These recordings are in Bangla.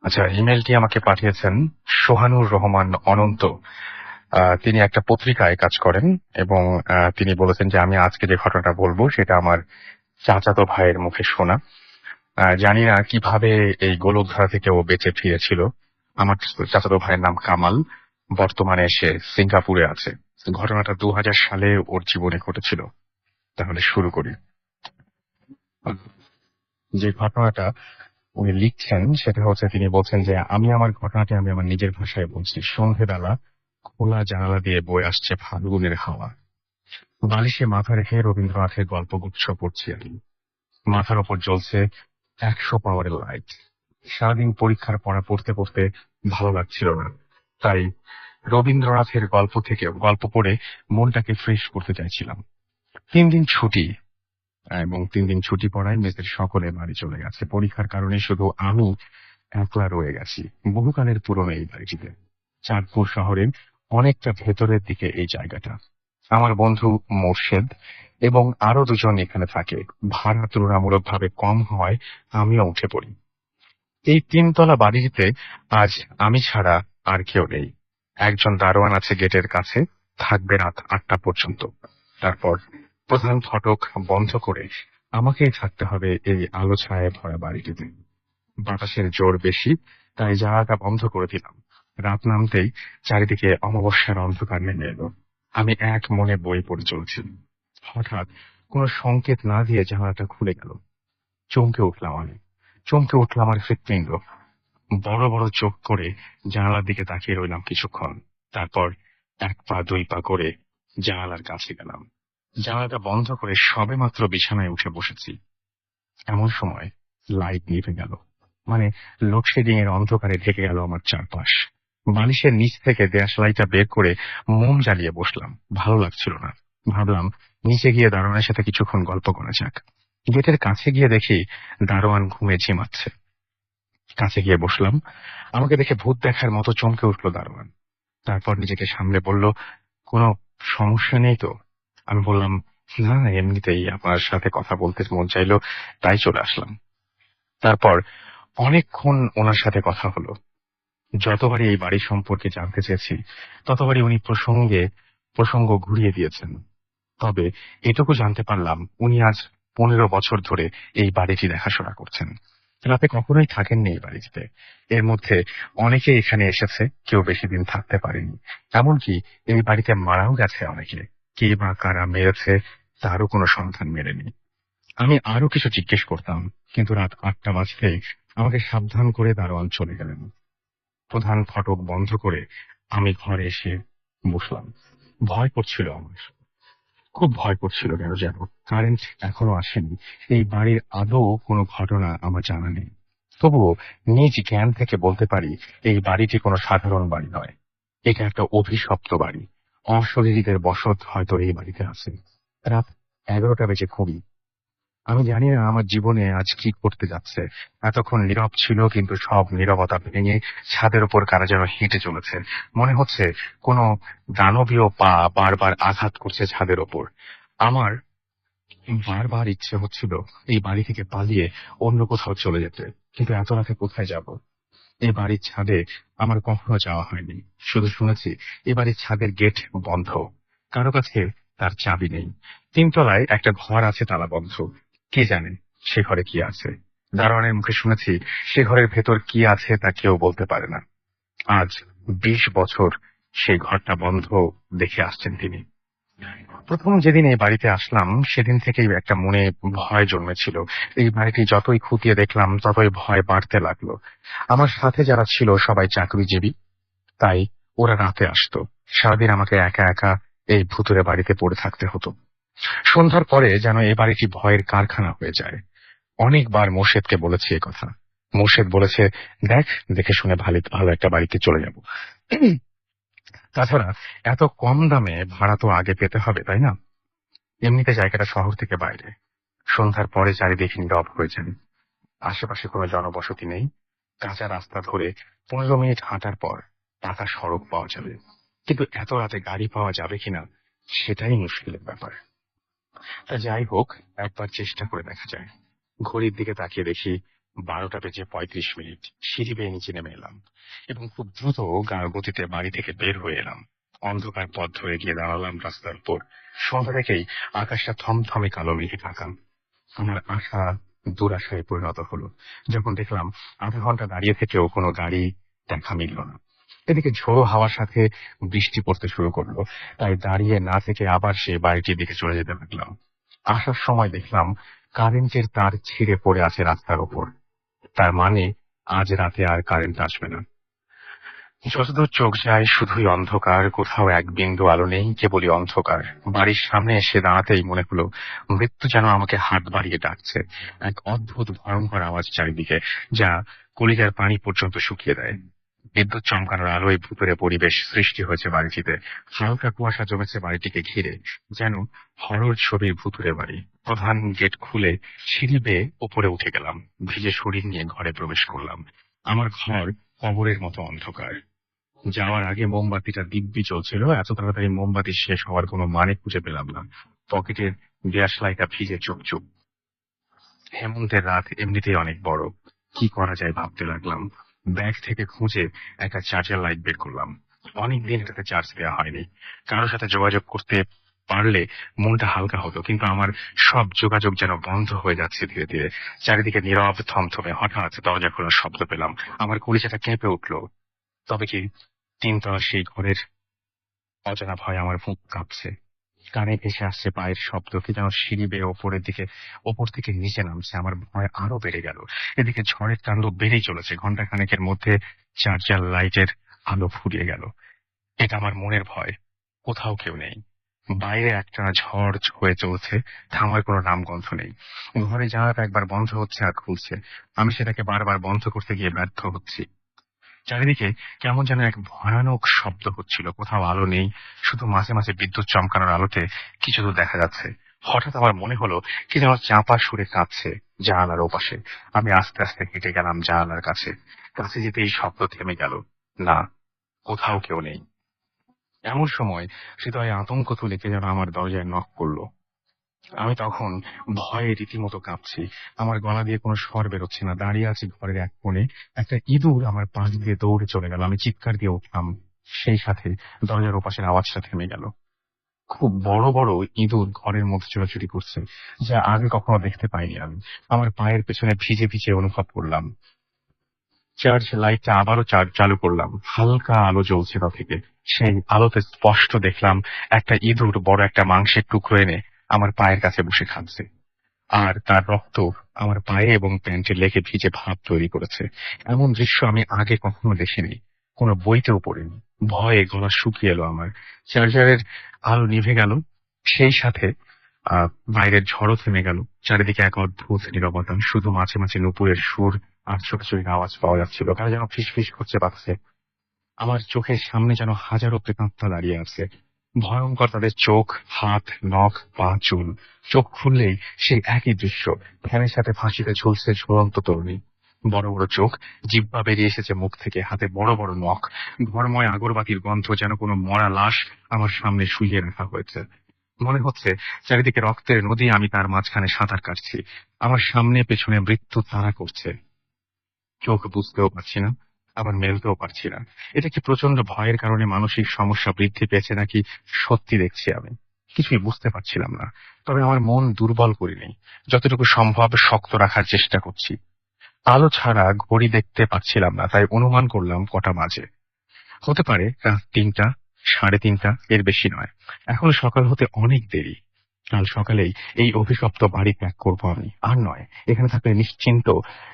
আচ্ছা, ইমেলটি আমাকে পাঠিয়েছেন সোহানুর রহমান অনন্ত। তিনি একটা পত্রিকায় কাজ করেন এবং তিনি বলেছেন যে আমি আজকে যে ঘটনাটা বলবো সেটা আমার চাচাতো ভাইয়ের মুখে শোনা। জানি না কিভাবে এই গোলকধারা থেকে ও বেঁচে ফিরেছিল। আমার চাচাতো ভাইয়ের নাম কামাল। বর্তমানে সে সিঙ্গাপুরে আছে। ঘটনাটা 2000 সালে ওর জীবনে ঘটেছিল। তাহলে শুরু করি। যে ঘটনাটা উনি লিখছেন সেটা হচ্ছে, তিনি বলছেন যে আমি আমার নিজের ভাষায় বলছি। সন্ধেবেলা খোলা জানালা দিয়ে বয়ে আসছে ফাল্গুনের হাওয়া। বালিশে মাথা রেখে রবীন্দ্রনাথের গল্পগুচ্ছ পড়ছি আমি। মাথার ওপর জ্বলছে 100 পাওয়ারের লাইট। সারাদিন পরীক্ষার পড়া পড়তে পড়তে ভালো লাগছিল না, তাই রবীন্দ্রনাথের গল্প পড়ে মনটাকে ফ্রেশ করতে চাইছিলাম। 3 দিন ছুটি, এবং 3 দিন ছুটি পড়ায় মেসের সকলে বাড়ি চলে গেছে। পরীক্ষার কারণে শুধু আমি একলা রয়ে গেছি বহুকালের পুরনো এই বাড়িটিতে। চাঁদপুর শহরের অনেকটা ভেতরের দিকে এই জায়গাটা। আমার বন্ধু মোর্শেদ এবং আরো 2জন এখানে থাকে। ভাড়া তুলনামূলকভাবে কম হওয়ায় আমিও উঠে পড়ি। এই 3 তলা বাড়িটিতে আজ আমি ছাড়া আর কেউ নেই। একজন দারোয়ান আছে গেটের কাছে, থাকবে রাত 8টা পর্যন্ত। তারপর প্রধান ফটক বন্ধ করে আমাকেই থাকতে হবে এই আলো ছায়ায় ভরা বাড়িটিতে। বাতাসের জোর বেশি, তাই জানালাটা বন্ধ করে দিলাম। রাত নামতেই চারিদিকে অমাবস্যার অন্ধকার নেমে এলো। আমি এক মনে বই পড়ে চলছি। হঠাৎ কোনো সংকেত না দিয়ে জানালাটা খুলে গেল। চমকে উঠলাম আমি। চমকে উঠল আমার হৃৎপিণ্ড। বড় বড় চোখ করে জানালার দিকে তাকিয়ে রইলাম কিছুক্ষণ। তারপর 1 পা 2 পা করে জানালার কাছে গেলাম। জানালাটা বন্ধ করে সবেমাত্র বিছানায় উঠে বসেছি, এমন সময় লাইট নিভে গেল। মানে লোডশেডিং এর অন্ধকারে ঢেকে গেল আমার চারপাশ। বালিশের নিচ থেকে দেশলাইটা বের করে মোম জ্বালিয়ে বসলাম। ভালো লাগছিল না। ভাবলাম নিচে গিয়ে দারোয়ানের সাথে কিছুক্ষণ গল্প করা যাক। গেটের কাছে গিয়ে দেখি দারোয়ান ঘুমে ঝিমাচ্ছে। কাছে গিয়ে বসলাম। আমাকে দেখে ভূত দেখার মতো চমকে উঠলো দারোয়ান। তারপর নিজেকে সামলে বলল, কোনো সমস্যা নেই তো? আমি বললাম, না, এমনিতেই আপনার সাথে কথা বলতে মন চাইলো, তাই চলে আসলাম। তারপর অনেকক্ষণ ওনার সাথে কথা হলো। যতবারই এই বাড়ি সম্পর্কে জানতে চেয়েছি ততবারই উনি প্রসঙ্গ ঘুরিয়ে দিয়েছেন। তবে এটুকু জানতে পারলাম উনি আজ 15 বছর ধরে এই বাড়িটি দেখাশোনা করছেন। রাতে কখনোই থাকেননি এই বাড়িতে। এর মধ্যে অনেকে এখানে এসেছে, কেউ বেশি দিন থাকতে পারেনি। এমনকি এই বাড়িতে মারাও গেছে অনেকে। কে বা কারা মেরেছে তারও কোনো সন্ধান মেলেনি। আমি আরো কিছু জিজ্ঞেস করতাম, কিন্তু রাত 8টা বাজতেই আমাকে সাবধান করে দারোয়ান চলে গেলেন। প্রধান ফটক বন্ধ করে আমি ঘরে এসে বসলাম। ভয় করছিল আমার, খুব ভয় করছিল। কেন যেন কারেন্ট এখনো আসেনি। এই বাড়ির আদৌ কোনো ঘটনা আমার জানা নেই। তবুও নিজ জ্ঞান থেকে বলতে পারি এই বাড়িটি কোনো সাধারণ বাড়ি নয়। এটা একটা অভিশপ্ত বাড়ি। অশরীরীদের বসত হয়তো এই বাড়িতে আছে। রাত 11টা বেজে কুড়ি। আমি জানি না আমার জীবনে আজ কি করতে যাচ্ছে। এতক্ষণ নীরব ছিল, কিন্তু সব নীরবতা ভেঙে ছাদের উপর কারা যেন হেঁটে চলেছে। মনে হচ্ছে কোনো দানবীয় পা বারবার আঘাত করছে ছাদের ওপর। আমার বারবার ইচ্ছে হচ্ছিল এই বাড়ি থেকে পালিয়ে অন্য কোথাও চলে যেতে, কিন্তু এত রাতে কোথায় যাব? এই বাড়ির ছাদে আমার কখনো যাওয়া হয়নি। শুধু শুনেছি এ বাড়ির ছাদের গেট বন্ধ, কারো কাছে তার চাবি নেই। 3 তলায় একটা ঘর আছে তালা বন্ধ। কে জানে সে ঘরে কি আছে? দারোয়ানের মুখে শুনেছি সে ঘরের ভেতর কি আছে তা কেউ বলতে পারে না। আজ 20 বছর সেই ঘরটা বন্ধ দেখে আসছেন তিনি। প্রথম যেদিন এই বাড়িতে আসলাম সেদিন থেকেই একটা মনে ভয় জন্মেছিল। এই বাড়িটি যতই খুঁটিয়ে দেখলাম ততই ভয় বাড়তে লাগলো। আমার সাথে যারা ছিল সবাই চাকরিজীবী, তাই ওরা রাতে আসতো। সারাদিন আমাকে একা একা এই ভুতুড়ে বাড়িতে পড়ে থাকতে হতো। সন্ধ্যার পরে যেন এই বাড়িটি ভয়ের কারখানা হয়ে যায়। অনেকবার মোর্শেদকে বলেছি এ কথা। মোর্শেদ বলেছে, দেখ, দেখে শুনে ভালো ভালো একটা বাড়িতে চলে যাব। তাছাড়া এত কম দামে ভাড়া তো আগে পেতে হবে, তাই না? এমনিতে জায়গাটা শহর থেকে বাইরে। সন্ধ্যার পরে চারিদিকে নীরব হয়ে যায়। আশেপাশে কোনো জনবসতি নেই। কাঁচা রাস্তা ধরে 15 মিনিট হাঁটার পর পাকা সড়ক পাওয়া যাবে, কিন্তু এত রাতে গাড়ি পাওয়া যাবে কিনা সেটাই মুশকিলের ব্যাপার। তা যাই হোক, একবার চেষ্টা করে দেখা যায়। ঘড়ির দিকে তাকিয়ে দেখি 12:35 সিঁড়ি বেয়ে নিচে নেমে এলাম এবং খুব দ্রুত গতিতে বাড়ি থেকে বের হয়ে এলাম। অন্ধকার পথ ধরে গিয়ে দাঁড়ালাম রাস্তার উপর। সন্ধ্যা থেকেই আকাশটা থমথমে কালো মেঘে ঢাকা। আমার আশা দুরাশায় পরিণত হলো যখন দেখলাম আধা ঘন্টা দাঁড়িয়ে থেকেও কোনো গাড়ি দেখা মিলল না। এদিকে ঝোড়ো হাওয়ার সাথে বৃষ্টি পড়তে শুরু করলো, তাই দাঁড়িয়ে না থেকে আবার সেই বাড়িটির দিকে চলে যেতে লাগলাম। আসার সময় দেখলাম কারেন্টের তার ছিঁড়ে পড়ে আছে রাস্তার ওপর। তার মানে আজ রাতে আর কারেন্ট আসবে না। যতদূর চোখ যায় শুধুই অন্ধকার, কোথাও এক বিন্দু আলো নেই, কেবলই অন্ধকার। বাড়ির সামনে এসে দাঁড়াতেই মনে হলো মৃত্যু যেন আমাকে হাত বাড়িয়ে ডাকছে। এক অদ্ভুত ভয়ঙ্কর আওয়াজ চারিদিকে, যা কলিজার পানি পর্যন্ত শুকিয়ে দেয়। বিদ্যুৎ চমকানোর আলোয় ভুতুড়ে পরিবেশ সৃষ্টি হয়েছে বাড়িটিতে। হালকা কুয়াশা জমেছে বাড়িটিকে ঘিরে, যেন হরর ছবির ভুতুড়ে বাড়ি। প্রধান গেট খুলে সিঁড়ি বেয়ে ওপরে উঠে গেলাম। ভিজে শরীর নিয়ে ঘরে প্রবেশ করলাম। আমার ঘর কবরের মতো অন্ধকার। যাওয়ার আগে মোমবাতিটা দিব্যি চলছিল। এত তাড়াতাড়ি মোমবাতি শেষ হওয়ার কোনো মানে খুঁজে পেলাম না। পকেটের গ্যাস লাইটটা ভিজে চুপচুপ। হেমন্তের রাত এমনিতেই অনেক বড়। কি করা যায় ভাবতে লাগলাম। ব্যাগ থেকে খুঁজে একটা চার্জার লাইট বের করলাম। অনেকদিন এটাতে চার্জ দেওয়া হয়নি। কারোর সাথে যোগাযোগ করতে পারলে মনটা হালকা হতো, কিন্তু আমার সব যোগাযোগ যেন বন্ধ হয়ে যাচ্ছে ধীরে ধীরে। চারিদিকে নীরব থমথমে। হঠাৎ দরজা খোলার শব্দ পেলাম। আমার কলিজাটা কেঁপে উঠলো। তবে কি তিনতলা সেই ঘরের অজানা ভয় আমার বুক কাঁপছে। কানে ভেসে আসছে পায়ের শব্দ, কি যেন সিঁড়ি বেয়ে ওপর থেকে নিচে নামছে। আমার ভয় আরো বেড়ে গেল। এদিকে ঝড়ের তাণ্ডব বেড়েই চলেছে। ঘন্টা খানেকের মধ্যে চার্জার লাইটের আলো ফুরিয়ে গেল। এটা আমার মনের ভয়। কোথাও কেউ নেই। বাইরে একটা ঝড় হয়ে চলছে, থামার কোনো নামগন্ধ নেই। ঘরে জানালাটা একবার বন্ধ হচ্ছে আর খুলছে। আমি সেটাকে বারবার বন্ধ করতে গিয়ে ব্যর্থ হচ্ছি। চারিদিকে কেমন যেন এক ভয়ানক শব্দ হচ্ছিল। কোথাও আলো নেই, শুধু মাঝে মাঝে বিদ্যুৎ চমকানোর আলোতে কিছু দূর দেখা যাচ্ছে। হঠাৎ আমার মনে হলো কি যেন চাপা সুরে কাঁদছে জানালার ওপাশে। আমি আস্তে আস্তে হেঁটে গেলাম জানালার কাছে। কাছে যেতে এই শব্দ থেমে গেল। না, কোথাও কেউ নেই। এমন সময় হৃদয়ে আতঙ্ক তুলে কে যেন আমার দরজায় নক করলো। আমি তখন ভয়ে রীতিমতো কাঁপছি। আমার গলা দিয়ে কোনো স্বর বেরোচ্ছে না। দাঁড়িয়ে আছি ঘরের এক কোণে। একটা ইঁদুর আমার পাশ দিয়ে দৌড়ে চলে গেল। আমি চিৎকার দিয়ে উঠলাম। সেই সাথে দরজার ওপাশের আওয়াজটা থেমে গেল। খুব বড় বড় ইঁদুর ঘরের মধ্যে ছোটাছুটি করছে, যা আগে কখনো দেখতে পাইনি আমি। আমার পায়ের পেছনে ভিজে ভিজে অনুভব করলাম। চার্জ লাইটটা আবারও চালু করলাম। হালকা আলো জ্বলছে তা থেকে। সেই আলোতে স্পষ্ট দেখলাম একটা ইঁদুর বড় একটা মাংসের টুকরো এনে আমার পায়ের কাছে বসে খাচ্ছে। আর তার রক্ত আমার পায়ে এবং প্যান্টে লেগে ভিজে ভাব তৈরি করেছে। এমন দৃশ্য আমি আগে কখনো দেখিনি, কোনো বইতেও পড়িনি। ভয়ে গলা শুকিয়ে এলো আমার। চার্জারের আলো নিভে গেল। সেই সাথে আহ বাইরের ঝড়ও থেমে গেল। চারিদিকে এক অদ্ভুত নীরবতা। শুধু মাঝে মাঝে নুপুরের সুর আর ছোটাছুটির আওয়াজ পাওয়া যাচ্ছিল। কারা যেন ফিস ফিস করছে বাতাসে। আমার চোখের সামনে যেন হাজারো প্রেতাত্মা দাঁড়িয়ে আছে। ভয়ঙ্কর তাদের চোখ, হাত, নখ, পা, চুল। চোখ খুললেই সেই একই দৃশ্য। ফ্যানের সাথে ফাঁসিতে ঝুলছে ঝুলন্ত তরুণী। বড় বড় চোখ, জিহ্বা বেরিয়ে এসেছে মুখ থেকে, হাতে বড় বড় নখ। ঘরময় আগরবাতির গন্ধ, যেন কোনো মরা লাশ আমার সামনে শুইয়ে রাখা হয়েছে। মনে হচ্ছে চারিদিকে রক্তের নদী, আমি তার মাঝখানে সাঁতার কাটছি। আমার সামনে পেছনে মৃত্যু তাড়া করছে। চোখ বুঝতেও পারছি না, আবার মেলতেও পারছি না। এটা কি প্রচন্ড ভয়ের কারণে মানসিক সমস্যা বৃদ্ধি পেয়েছে, নাকি সত্যি দেখছি আমি? কিছুই বুঝতে পারছিলাম না। তবে আমার মন দুর্বল করিনি। যতটুকু সম্ভব শক্ত রাখার চেষ্টা করছি। আলো ছাড়া ঘড়ি দেখতে পাচ্ছিলাম না, তাই অনুমান করলাম কটা বাজে। হতে পারে রাত 3টা, 3:30, এর বেশি নয়। এখনো সকাল হতে অনেক দেরি। কাল সকালেই এই অভিশপ্ত বাড়ি ত্যাগ করবো আমি। আর নয়, এখানে থাকলে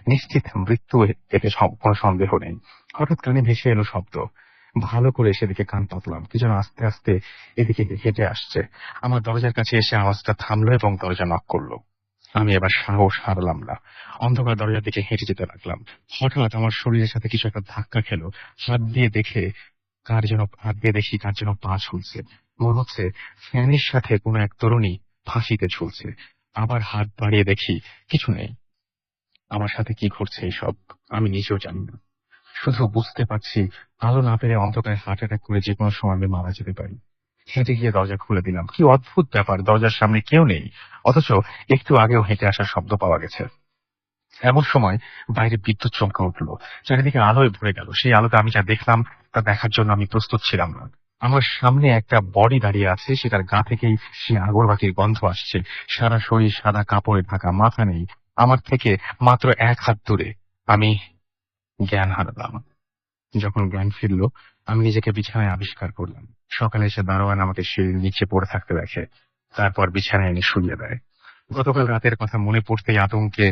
নিশ্চিত মৃত্যু, এতে কোনো সন্দেহ নেই। হঠাৎ কানে ভেসে এলো শব্দ। ভালো করে সেদিকে কান পাতলাম। কি যেন আস্তে আস্তে এদিকে হেঁটে আসছে। আমার দরজার কাছে এসে আওয়াজটা থামলো এবং দরজা নক করলো। আমি এবার সাহস হারালাম না। অন্ধকার দরজার দিকে হেঁটে যেতে লাগলাম। হঠাৎ আমার শরীরের সাথে কিছু একটা ধাক্কা খেলো। হাত দিয়ে দেখি কার যেন পা ঝুলছে। মনে হচ্ছে ফ্যানের সাথে কোনো এক তরুণী ফাঁসিতে ঝুলছে। আবার হাত বাড়িয়ে দেখি কিছু নেই। আমার সাথে কি ঘটছে এইসব আমি নিজেও জানি না। শুধু বুঝতে পারছি আলো না পেলে অন্ধকারে হার্ট অ্যাটাক করে যে কোনো সময় আমি মারা যেতে পারি। হেঁটে গিয়ে দরজা খুলে দিলাম। কি অদ্ভুত ব্যাপার, দরজার সামনে কেউ নেই, অথচ একটু আগেও হেঁটে আসার শব্দ পাওয়া গেছে। এমন সময় বাইরে বিদ্যুৎ চমকে উঠলো, চারিদিকে আলোয় ভরে গেল। সেই আলোতে আমি যা দেখলাম তা দেখার জন্য আমি প্রস্তুত ছিলাম না। আমার সামনে একটা বডি দাঁড়িয়ে আছে, সেটার গা থেকেই সে আগরবাতির গন্ধ আসছে। সারা শরীর সাদা কাপড়ে ঢাকা, মাথা নেই, আমার থেকে মাত্র 1 হাত দূরে। আমি জ্ঞান হারালাম। যখন জ্ঞান ফিরলো, আমি নিজেকে বিছানায় আবিষ্কার করলাম। সকালে এসে দারোয়ান আমাকে সিঁড়ির নিচে পড়ে থাকতে দেখে, তারপর বিছানায় এনে শুইয়ে দেয়। গতকাল রাতের কথা মনে পড়তেই আতঙ্কে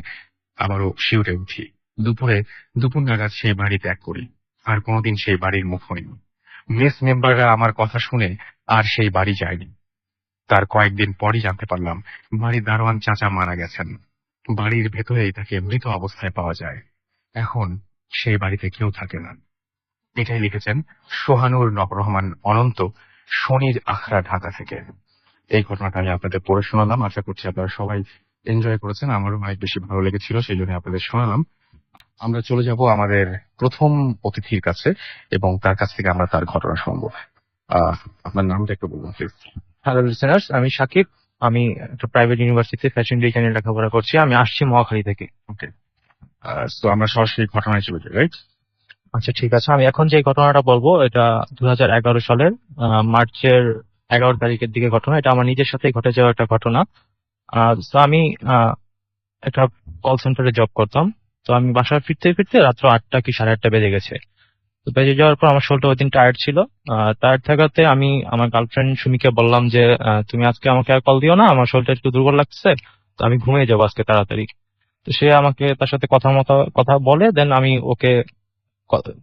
আবারও শিউরে উঠি। দুপুরে দুপুর নাগাদ সেই বাড়ি ত্যাগ করি। আর কোনোদিন সেই বাড়ির মুখ হইনি। মেস মেম্বাররা আমার কথা শুনে আর সেই বাড়ি যায়নি। তার কয়েকদিন পরই জানতে পারলাম বাড়ির দারোয়ান চাচা মারা গেছেন। বাড়ির ভেতরেই তাকে মৃত অবস্থায় পাওয়া যায়। এখন সেই বাড়িতে কেউ থাকে না। এটাই লিখেছেন সোহানুর রহমান অনন্ত, শনির আখড়া, ঢাকা থেকে। এই ঘটনাটা আমি আপনাদের পড়ে শোনালাম। আশা করছি আপনারা সবাই এনজয় করেছেন। আমারও অনেক বেশি ভালো লেগেছিল, সেই জন্য আপনাদের শোনালাম। আমরা চলে যাব আমাদের প্রথম অতিথির কাছে এবং তার কাছ থেকে আমরা তার ঘটনা শুনবো। আপনার নামটা একটু বলুন প্লিজ। হ্যালো লিসেনার্স, আমি সাকিব। আমি একটা প্রাইভেট ইউনিভার্সিটিতে ফ্যাশন ডিজাইনের লেখাপড়া করছি। আমি আসছি মহাখালী থেকে। ওকে, তো আমরা সরাসরি ঘটনায় চলে যাই, রাইট? আচ্ছা, ঠিক আছে। আমি এখন যে ঘটনাটা বলবো এটা 2011 সালের মার্চের 11 তারিখের দিকে ঘটনা। এটা আমার নিজের সাথে ঘটে যাওয়া একটা ঘটনা। তো আমি একটা কল সেন্টারে জব করতাম। তো আমি বাসায় ফিরতে ফিরতে রাত্র 8টা কি 8:30 বেজে গেছে। তো বেজে যাওয়ার পর আমার শরীরটা ওই দিন টায়ার্ড ছিল। টায়ার্ড থাকাতে আমি আমার গার্লফ্রেন্ড সুমিকে বললাম যে তুমি আজকে আমাকে আর কল দিও না, আমার শরীরটা একটু দুর্বল লাগছে, তো আমি ঘুমিয়ে যাবো আজকে তাড়াতাড়ি। তো সে আমাকে তার সাথে কথা বলে দেন আমি ওকে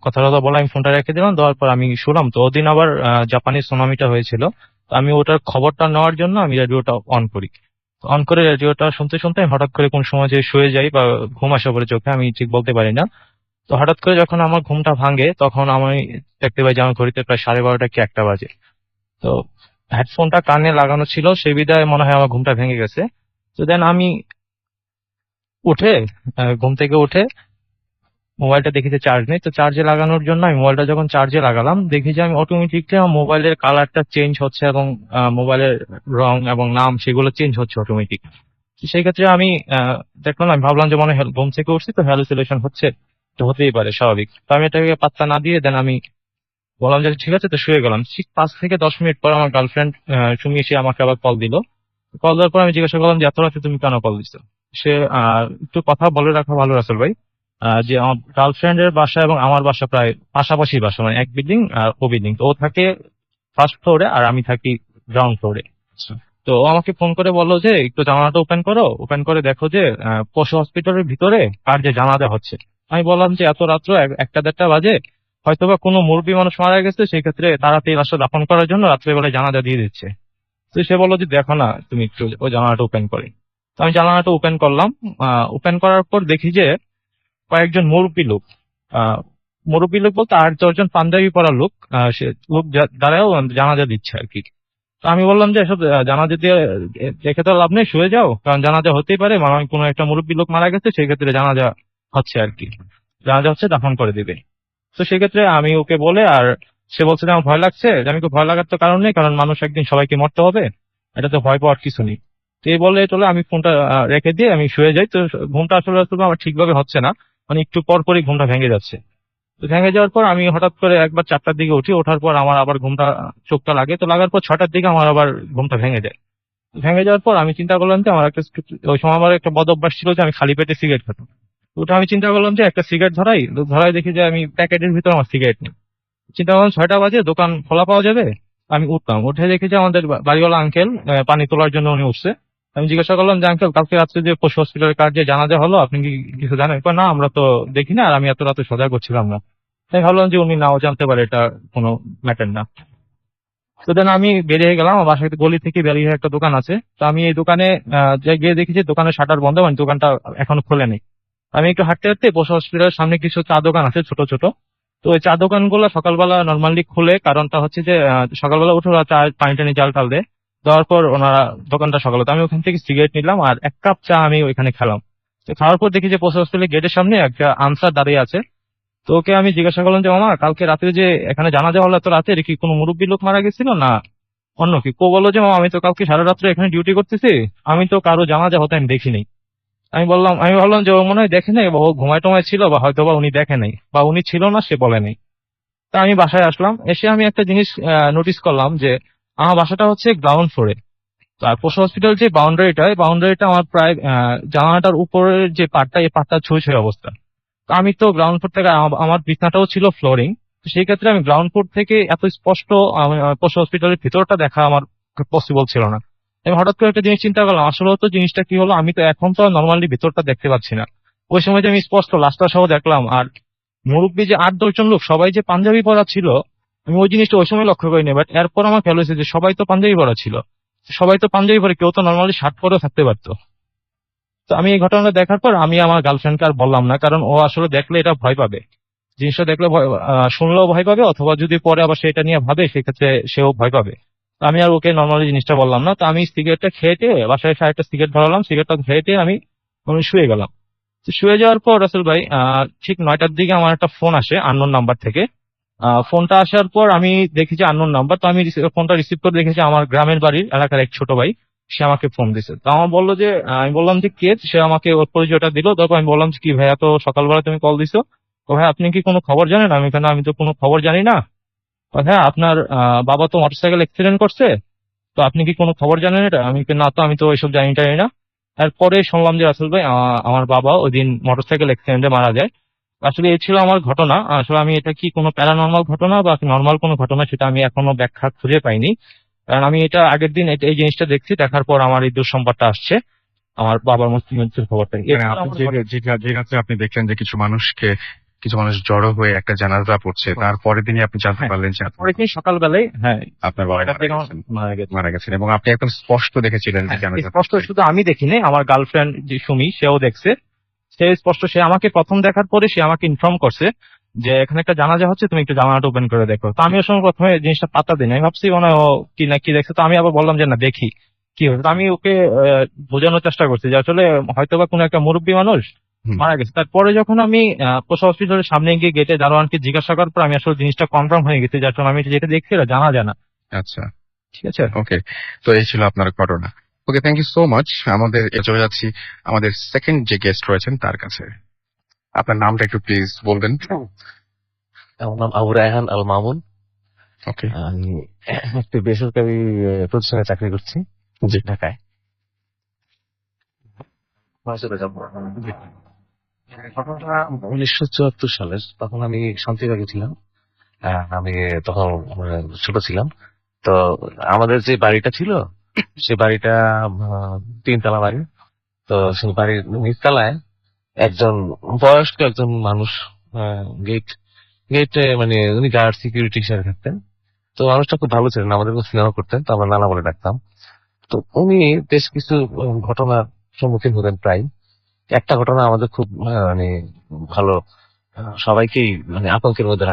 কথা কথা বলে আমি ফোনটা রেখে দিলাম। দেওয়ার পর আমি শুলাম। তো ওদিন আবার জাপানি সুনামিটা হয়েছিল। তো আমি ওটার খবরটা নেওয়ার জন্য আমি রেডিওটা অন করি। অন করে রেডিওটা শুনতে শুনতে আমি হঠাৎ করে কোন সময় যে শুয়ে যাই বা ঘুম আসে পড়ে চোখে, আমি ঠিক বলতে পারি না। তো হঠাৎ করে যখন আমার ঘুমটা ভাঙে তখন আমি দেখতে পাই যে আমার ঘড়িতে প্রায় 12:30 কি 1টা বাজে। তো হেডফোনটা কানে লাগানো ছিল, সেই বিধায় মনে হয় আমার ঘুমটা ভেঙে গেছে। তো দেন আমি উঠে ঘুম থেকে উঠে মোবাইলটা দেখি যে চার্জ নেই। তো চার্জে লাগানোর জন্য আমি মোবাইলটা যখন চার্জে লাগালাম, দেখি যে আমি অটোমেটিকলি আমার মোবাইলের কালারটা চেঞ্জ হচ্ছে এবং মোবাইলের রং এবং নাম সেগুলো চেঞ্জ হচ্ছে অটোমেটিক। সেই ক্ষেত্রে আমি দেখলাম, আমি ভাবলাম যে মনে হয় ঘুম থেকে উঠছি তো হ্যালুসিনেশন হচ্ছে, তো হতেই পারে, স্বাভাবিক। তো আমি এটাকে পাত্তা না দিয়ে দেন আমি বললাম যে ঠিক আছে, তো শুয়ে গেলাম। ঠিক 5 থেকে 10 মিনিট পর আমার গার্লফ্রেন্ড সুমি এসে আমাকে আবার কল দিল। কল দেওয়ার পর আমি জিজ্ঞাসা করলাম যে এত রাতে তুমি কেন কল দিচ্ছ। সে একটু কথা বলে রাখা ভালো রাসেল ভাই, যে আমার গার্লফ্রেন্ডের বাসা এবং আমার বাসা প্রায় পাশাপাশি বাসা, মানে এক বিল্ডিং আর ও বিল্ডিং। তো ও থাকে ফার্স্ট ফ্লোরে আর আমি থাকি গ্রাউন্ড ফ্লোরে। তো ও আমাকে ফোন করে বললো যে একটু জানালাটা ওপেন করো, ওপেন করে দেখো যে পশু হসপিটালের ভিতরে কার যে জানাজা হচ্ছে। আমি বললাম যে এত রাত্র 1টা 1:30 বাজে, হয়তোবা কোনো মুরব্বী মানুষ মারা গেছে, সেই ক্ষেত্রে তাড়াতাড়ি লাশটা দাফন করার জন্য রাত্রেবেলায় জানাজা দিয়ে দিচ্ছে। তো সে বললো যে দেখো না তুমি একটু ওই জানালাটা ওপেন করে। তো আমি জানালাটা ওপেন করলাম। ওপেন করার পর দেখি যে কয়েকজন মুরব্বী লোক, আহ মুরব্বী লোক বলতে 8-10 জন পাঞ্জাবি পরা লোক, সে লোক দ্বারাও জানাজা দিচ্ছে আর কি। তো আমি বললাম যে এসব জানাজা দিয়ে দেখে তো লাভ নেই, শুয়ে যাও, কারণ জানাজা হতেই পারে, মানে কোনো একটা মুরব্বী লোক মারা গেছে, সেই ক্ষেত্রে জানাজা হচ্ছে আর কি, জানাজা হচ্ছে, দাফন করে দিবে। তো সেক্ষেত্রে আমি ওকে বলে, আর সে বলছে যে আমার ভয় লাগছে। যে আমি ভয় লাগার তো কারণ নেই, কারণ মানুষ একদিন সবাইকে মরতে হবে, এটাতে ভয় পাওয়ার কিছু নেই। তো এই বলে চলে আমি ফোনটা রেখে দিয়ে আমি শুয়ে যাই। তো ঘুমটা আসলে আসলে আমার ঠিকভাবে হচ্ছে না, মানে একটু পর পরই ঘুমটা ভেঙে যাচ্ছে। তো ভেঙে যাওয়ার পর আমি হঠাৎ করে একবার 4টার দিকে উঠি, ওঠার পর আমার আবার ঘুমটা চোখটা লাগে। তো লাগার পর 6টার দিকে আমার আবার ঘুমটা ভেঙে যায়। ভেঙে যাওয়ার পর আমি চিন্তা করলাম যে আমার একটা ওই সময় আমার একটা বদ অভ্যাস ছিল যে আমি খালি পেটে সিগারেট খেতাম। তো ওটা আমি চিন্তা করলাম যে একটা সিগারেট ধরাই, তো ধরাই দেখি যে আমি প্যাকেটের ভিতর আমার সিগারেট নেই। চিন্তা করলাম 6টা বাজে দোকান খোলা পাওয়া যাবে। আমি উঠলাম, উঠে দেখি যে আমাদের বাড়িওয়ালা আঙ্কেল পানি তোলার জন্য উনি উঠছে। আমি জিজ্ঞাসা করলাম যে আঙ্কেল, কালকে রাত্রে যে পশু হসপিটালের কার যে জানাজা হলো আপনি কি কিছু জানেন? কয়, না আমরা তো দেখি না, আর আমি এত রাতে সজাগ করছিলাম না। তাই ভাবলাম যে উনি নাও জানতে পারে, এটা কোনো ম্যাটার না। তো দেন আমি বেরিয়ে গেলাম, আমার বাসায় গলি থেকে বেরিয়ে একটা দোকান আছে। তো আমি এই দোকানে গিয়ে দেখি যে দোকানের শাটার বন্ধ, মানে দোকানটা এখনো খোলেনি। আমি একটু হাঁটতে হাঁটতে পশু হসপিটালের সামনে কিছু চা দোকান আছে ছোট ছোট। তো ওই চা দোকানগুলো সকালবেলা নর্মালি খুলে, কারণটা হচ্ছে যে সকালবেলা উঠে ওরা চা পানি টানি জাল টাল দেয়। দেওয়ার পর ওনারা দোকানটা সকালে, তো আমি ওখান থেকে সিগারেট নিলাম আর 1 কাপ চা আমি ওইখানে খেলাম। তো খাওয়ার পর দেখি যে পশু হসপিটালের গেটের সামনে একটা আনসার দাঁড়িয়ে আছে। তো ওকে আমি জিজ্ঞাসা করলাম যে মামা, কালকে রাতে যে এখানে জানাজা হলো এত রাতে, কি কোনো মুরব্বী লোক মারা গেছিল না অন্য কি? কো বললো যে মামা, আমি তো কালকে সারা রাত্রে এখানে ডিউটি করতেছি, আমি তো কারো জানাজা হতে আমি দেখিনি। আমি ভাবলাম যে ও মনে হয় দেখে নাই, বা ও ঘুমায় টুমায় ছিল, বা হয়তো বা উনি দেখে নাই, বা উনি ছিল না, সে বলে নাই। তা আমি বাসায় আসলাম, এসে আমি একটা জিনিস নোটিস করলাম যে আমার বাসাটা হচ্ছে গ্রাউন্ড ফ্লোরে। আর পশু হসপিটাল যে বাউন্ডারিটা, এই বাউন্ডারিটা আমার প্রায় জানালাটার উপরের যে পার্টটা, এই পার্টটা ছুঁই ছুঁই অবস্থা। তো আমি তো গ্রাউন্ড ফ্লোর থেকে, আমার বিছনাটাও ছিল ফ্লোরিং, তো সেই ক্ষেত্রে আমি গ্রাউন্ড ফ্লোর থেকে এত স্পষ্ট পশু হসপিটালের ভিতরটা দেখা আমার পসিবল ছিল না। আমি হঠাৎ করে একটা জিনিস চিন্তা করলাম, আসলে তো জিনিসটা কি হলো, আমি তো এখন তো নর্মালি ভিতরটা দেখতে পাচ্ছি না। ওই সময় যে আমি স্পষ্ট লাশটা সহ দেখলাম, আর মুরব্বী যে 8-10 জন লোক সবাই যে পাঞ্জাবি পরা ছিল, আমি ওই জিনিসটা ওই সময় লক্ষ্য করিনি, বাট এরপর আমার খেয়াল হয়েছে যে সবাই তো পাঞ্জাবি পরা ছিল। সবাই তো পাঞ্জাবি পরে, কেউ তো নর্মালি শার্ট পরেও থাকতে পারতো। তো আমি এই ঘটনাটা দেখার পর আমি আমার গার্লফ্রেন্ডকে আর বললাম না, কারণ ও আসলে দেখলে এটা ভয় পাবে। জিনিসটা দেখলে শুনলেও ভয় পাবে, অথবা যদি পরে আবার সেটা নিয়ে ভাবে, সেক্ষেত্রে সেও ভয় পাবে। তো আমি আর ওকে নর্মালি জিনিসটা বললাম না। তো আমি সিগারেটটা খেয়েটে বাসায় এসে একটা সিগারেট ধরালাম, সিগারেটটা খেয়েটে আমি শুয়ে গেলাম। তো শুয়ে যাওয়ার পর রাসেল ভাই, ঠিক 9টার দিকে আমার একটা ফোন আসে আননোন নাম্বার থেকে। ফোনটা আসার পর আমি দেখি যে আননোন নাম্বার। তো আমি ফোনটা রিসিভ করে দেখেছি আমার গ্রামের বাড়ির এলাকার এক ছোট ভাই, সে আমাকে ফোন দিছে। তো আমার বললো যে আমি বললাম যে কে, সে আমাকে ওর পরিচয়টা দিল। তারপর আমি বললাম যে কি ভাইয়া, তো সকালবেলা তুমি কল দিছো, তো ভাই আপনি কি কোনো খবর জানেন? আমি তো কোনো খবর জানি না। হ্যাঁ, আপনার বাবা তো মোটরসাইকেল অ্যাক্সিডেন্ট করছে, তো আপনি কি কোনো খবর জানেন এটা? না, তো আমি তো এসব জানি না। এরপরে শুনলাম যে রাসেল ভাই, আমার বাবা ওই দিন মোটরসাইকেল অ্যাক্সিডেন্টে মারা যায়। আসলে এই ছিল আমার ঘটনা। আসলে আমি এটা কি কোনো প্যারানর্মাল ঘটনা বা নর্মাল কোনো ঘটনা, সেটা আমি এখনো ব্যাখ্যা খুঁজে পাইনি। কারণ আমি এটা আগের দিন এই জিনিসটা দেখছি, দেখার পর আমার এই দুঃসংবাদটা আসছে, আমার বাবার মৃত্যুর খবরটা। মানে আপনি যে রাত্রে আপনি দেখলেন যে কিছু মানুষ জড়ো হয়ে একটা জানাজা পড়ছে, তারপরের দিনই আপনি জানতে হ্যাঁ, পারলেন যে পরের দিন সকালবেলায়, হ্যাঁ, আপনার বাবা এটা মারা থেকে গেছেন। মারা গেছে। মারা গেছেন এবং আপনি একদম স্পষ্ট দেখেছিলেন যে হ্যাঁ, জানাজা স্পষ্ট পড়ছে। শুধু আমি দেখিনি, আমার গার্লফ্রেন্ড যে সুমি, সেও দেখছে। সে স্পষ্ট, সে আমাকে প্রথম দেখার পরে সে আমাকে ইনফর্ম করছে যে এখানে একটা জানাজা হচ্ছে, তুমি একটু জানালাটা ওপেন করে দেখো। তো আমি ওর সঙ্গে প্রথমে জিনিসটা পাত্তা দিই, আমি ভাবছি মনে হয় ও কি না কি দেখছে। তো আমি আবার বললাম যে না, দেখি কি হচ্ছে। তো আমি ওকে বোঝানোর চেষ্টা করছি যে আসলে হয়তো বা কোনো একটা মুরব্বী মানুষ হুম। মারা গেছে। তারপরে যখন আমি পশু হসপিটালের সামনে গিয়ে গেটে দারোয়ানকে জিজ্ঞাসা করার পর আমি আসলে জিনিসটা কনফার্ম হয়ে গেছি যে আসলে আমি যেটা দেখছি এটা জানা জানা। আচ্ছা, ঠিক আছে। ওকে। তো এই ছিল আপনার ঘটনা। ওকে, থ্যাংক ইউ সো মাচ। চলে যাচ্ছি আমাদের সেকেন্ড যে গেস্ট রয়েছেন তার কাছে। আপনার নামটা একটু প্লিজ বলবেন। আমার নাম আবু রায়হান আল মামুন। ওকে। আমি একটি বেসরকারি প্রতিষ্ঠানে চাকরি করছি জি। ঢাকায়। ঘটনাটা 1974 সালের, তখন আমি শান্তিবাগে ছিলাম। আমি তখন ছোট ছিলাম। তো আমাদের যে বাড়িটা ছিল, সে বাড়িটা 3 তলা বাড়ি। তো সেই বাড়ির নিচতলায় একজন বয়স্ক একজন মানুষ, গেট গেটে মানে উনি গার্ড সিকিউরিটি হিসেবে থাকতেন। তো মানুষটা খুব ভালো ছিলেন, আমাদের খুব স্নেহ করতেন, তো আমরা নানা বলে ডাকতাম। তো উনি বেশ কিছু ঘটনার সম্মুখীন হতেন প্রায়। একটা ঘটনা আমাদের খুব মানে ভালো, সবাইকেই মানে আতঙ্কের মধ্যে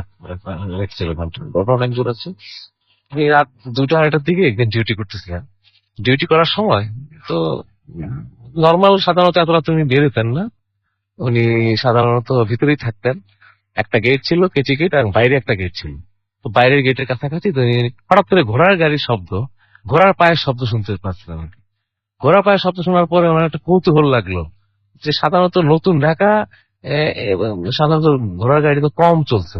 রেখেছিল। ঘটনা অনেক দূর আছে। উনি রাত 2টা-2:30টার দিকে একদিন ডিউটি করতেছিলেন। ডিউটি করার সময় তো নর্মাল সাধারণত এত রাত উনি বেরোতেন না। উনি সাধারণত ভিতরেই থাকতেন। একটা গেট ছিল, কেচি গেট, আর বাইরে একটা গেট ছিল। তো বাইরের গেটের কাছাকাছি তো হঠাৎ করে ঘোড়ার গাড়ির শব্দ, ঘোড়ার পায়ের শব্দ শুনতে পাচ্ছিলাম আর কি। ঘোড়ার পায়ের শব্দ শোনার পরে আমার একটা কৌতূহল লাগলো যে সাধারণত নতুন ঢাকা, সাধারণত ঘোড়ার গাড়ি তো কম চলছে।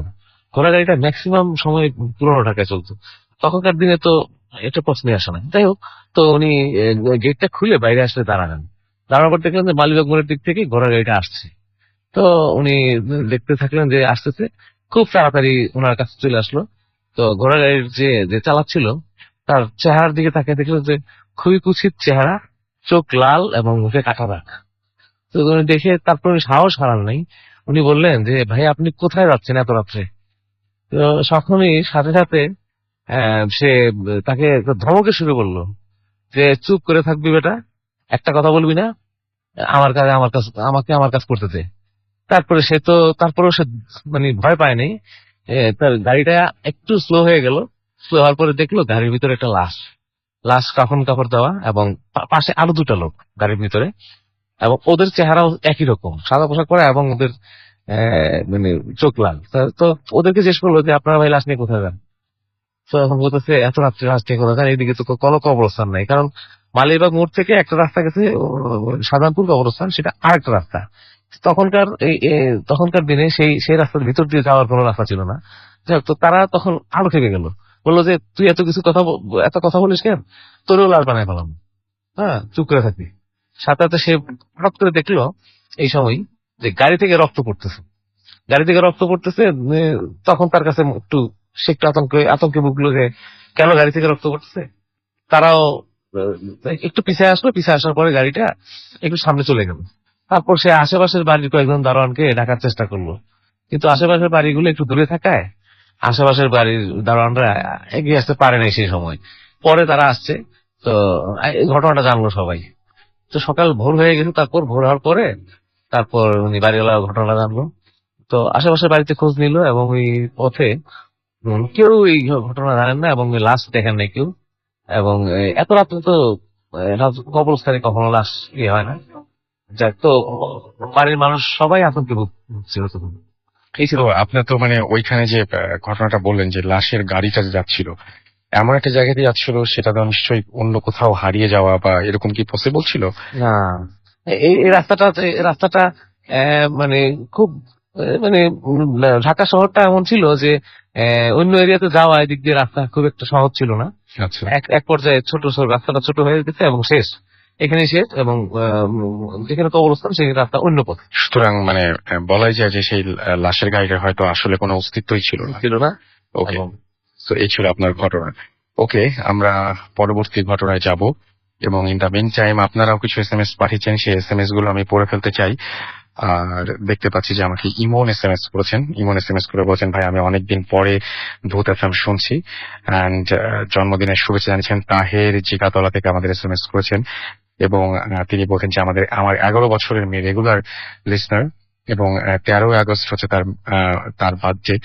ঘোড়ার গাড়িটা ম্যাক্সিমাম সময় পুরোনো ঢাকায় চলতো। তখনকার দিনে তো এটা প্রশ্নই আসে না। যাই হোক, তো উনি গেটটা খুলে বাইরে আসলে দাঁড়ালেন। দাঁড়ানোর পর দেখলেন যে মালিবাগ মোড়ের দিক থেকে ঘোড়ার গাড়িটা আসছে। তো উনি দেখতে থাকলেন যে আসতেছে, খুব তাড়াতাড়ি ওনার কাছে চলে আসলো। তো ঘোড়া গাড়ির যে যে চালাচ্ছিল, তার চেহারার দিকে তাকিয়ে দেখলো যে খুবই কুৎসিত চেহারা, চোখ লাল এবং মুখে কাটা দাগ। তো উনি দেখে তারপর উনি সাহস হারান নাই। উনি বললেন যে ভাই, আপনি কোথায় যাচ্ছেন এত রাত্রে? তো তখনই সাথে সাথে সে তাকে ধমকে শুরু করলো যে চুপ করে থাকবি বেটা, একটা কথা বলবি না, আমার কাজ করতে দে। তারপরে সে তো তারপরেও সে মানে ভয় পায়নি। তার গাড়িটা একটু স্লো হয়ে গেল। স্লো হওয়ার পরে দেখলো গাড়ির ভিতরে একটা লাশ, কাফন কাপড় দেওয়া, এবং পাশে আরো 2টা লোক গাড়ির ভিতরে, এবং ওদের চেহারাও একই রকম, সাদা পোশাক পরা, এবং ওদের মানে চোখ লাল। তো ওদেরকে জিজ্ঞেস করলো যে আপনারা ভাই লাশ নিয়ে কোথায় যান? তো এখন বলতেছে এত রাত্রে রাস্তা করা যায়, এদিকে তো কোনো কবরস্থান নাই, কারণ মালিবাগ মোড় থেকে একটা রাস্তা গেছে সাধারণপুর কবরস্থান, সেটা আরেকটা রাস্তা। তখনকার তখনকার দিনে সেই রাস্তার ভিতর দিয়ে যাওয়ার কোনো রাস্তা ছিল না। যাই হোক, তো তারা তখন আরো খেপে গেল, বললো যে তুই এত কথা বলিস কেন, তোরও লাল বানায় ফেলাম, হ্যাঁ চুপ করে থাকবি। সাথে সাথে সে হঠাৎ করে দেখলো এই সময় যে গাড়ি থেকে রক্ত পড়তেছে, তখন তার কাছে সে একটু আতঙ্কে ভুগলো যে কেন গাড়ি থেকে রক্ত পড়তেছে। তারাও একটু পিছিয়ে আসার পরে গাড়িটা একটু সামনে চলে গেল। তারপর সে আশেপাশের বাড়ির কয়েকজন দারোয়ানকে ডাকার চেষ্টা করলো, কিন্তু আশেপাশের বাড়িগুলো একটু দূরে থাকায় আশেপাশের বাড়ির দারোয়ানরা এগিয়ে আসতে পারে নাই সেই সময়। পরে তারা আসছে, তো এই ঘটনাটা জানলো সবাই। তো সকাল ভোর হয়ে গেছে, তারপর ভোর হওয়ার পরে তারপর উনি বাড়িওয়ালা ঘটনাটা জানলো। তো আশেপাশের বাড়িতে খোঁজ নিল, এবং ওই পথে কেউ এই ঘটনা জানেন না, এবং লাশ দেখেন নাই কেউ। এবং এত রাত্রে তো কবরস্থানে কখনো লাশ ইয়ে হয় না। যাক, তো বাড়ির মানুষ সবাই আতঙ্কে ভুগছিল তখন। এই ছিল। তো আপনার তো মানে ওইখানে যে ঘটনাটা বললেন যে লাশের গাড়িটা যে যাচ্ছিল এমন একটা জায়গাতে যাচ্ছিল, সেটা তো নিশ্চয়ই অন্য কোথাও হারিয়ে যাওয়া বা এরকম কি পসিবল ছিল? না, এই রাস্তাটা মানে খুব মানে ঢাকা শহরটা এমন ছিল যে অন্য এরিয়াতে যাওয়া এদিক দিয়ে রাস্তা খুব একটা সহজ ছিল না। আচ্ছা, এক পর্যায়ে রাস্তাটা ছোট হয়ে গেছে এবং শেষ, এখানে শেষ, এবং যেখানে কবরস্থান সেই রাস্তা অন্য পথে। সুতরাং মানে বলাই যায় যে সেই লাশের গাড়িটার হয়তো আসলে কোনো অস্তিত্বই ছিল না। ওকে, তো এই ছিল আপনার ঘটনা। ওকে, আমরা পরবর্তী ঘটনায় যাব, এবং ইন দা মিন টাইম আপনারাও কিছু SMS পাঠিয়েছেন, সেই SMS গুলো আমি পড়ে ফেলতে চাই। আর দেখতে পাচ্ছি যে আমাকে ইমন SMS করেছেন। ইমন SMS করে বলছেন, ভাই আমি অনেকদিন পরে ভূত FM শুনছি, অ্যান্ড জন্মদিনের শুভেচ্ছা জানিয়েছেন। তাহের জিগাতলা থেকে আমাদের SMS করেছেন, এবং তিনি বলছেন যে আমার 11 বছরের মেয়ে রেগুলার লিসনার, এবং 13 আগস্ট হচ্ছে তার বার্থডে।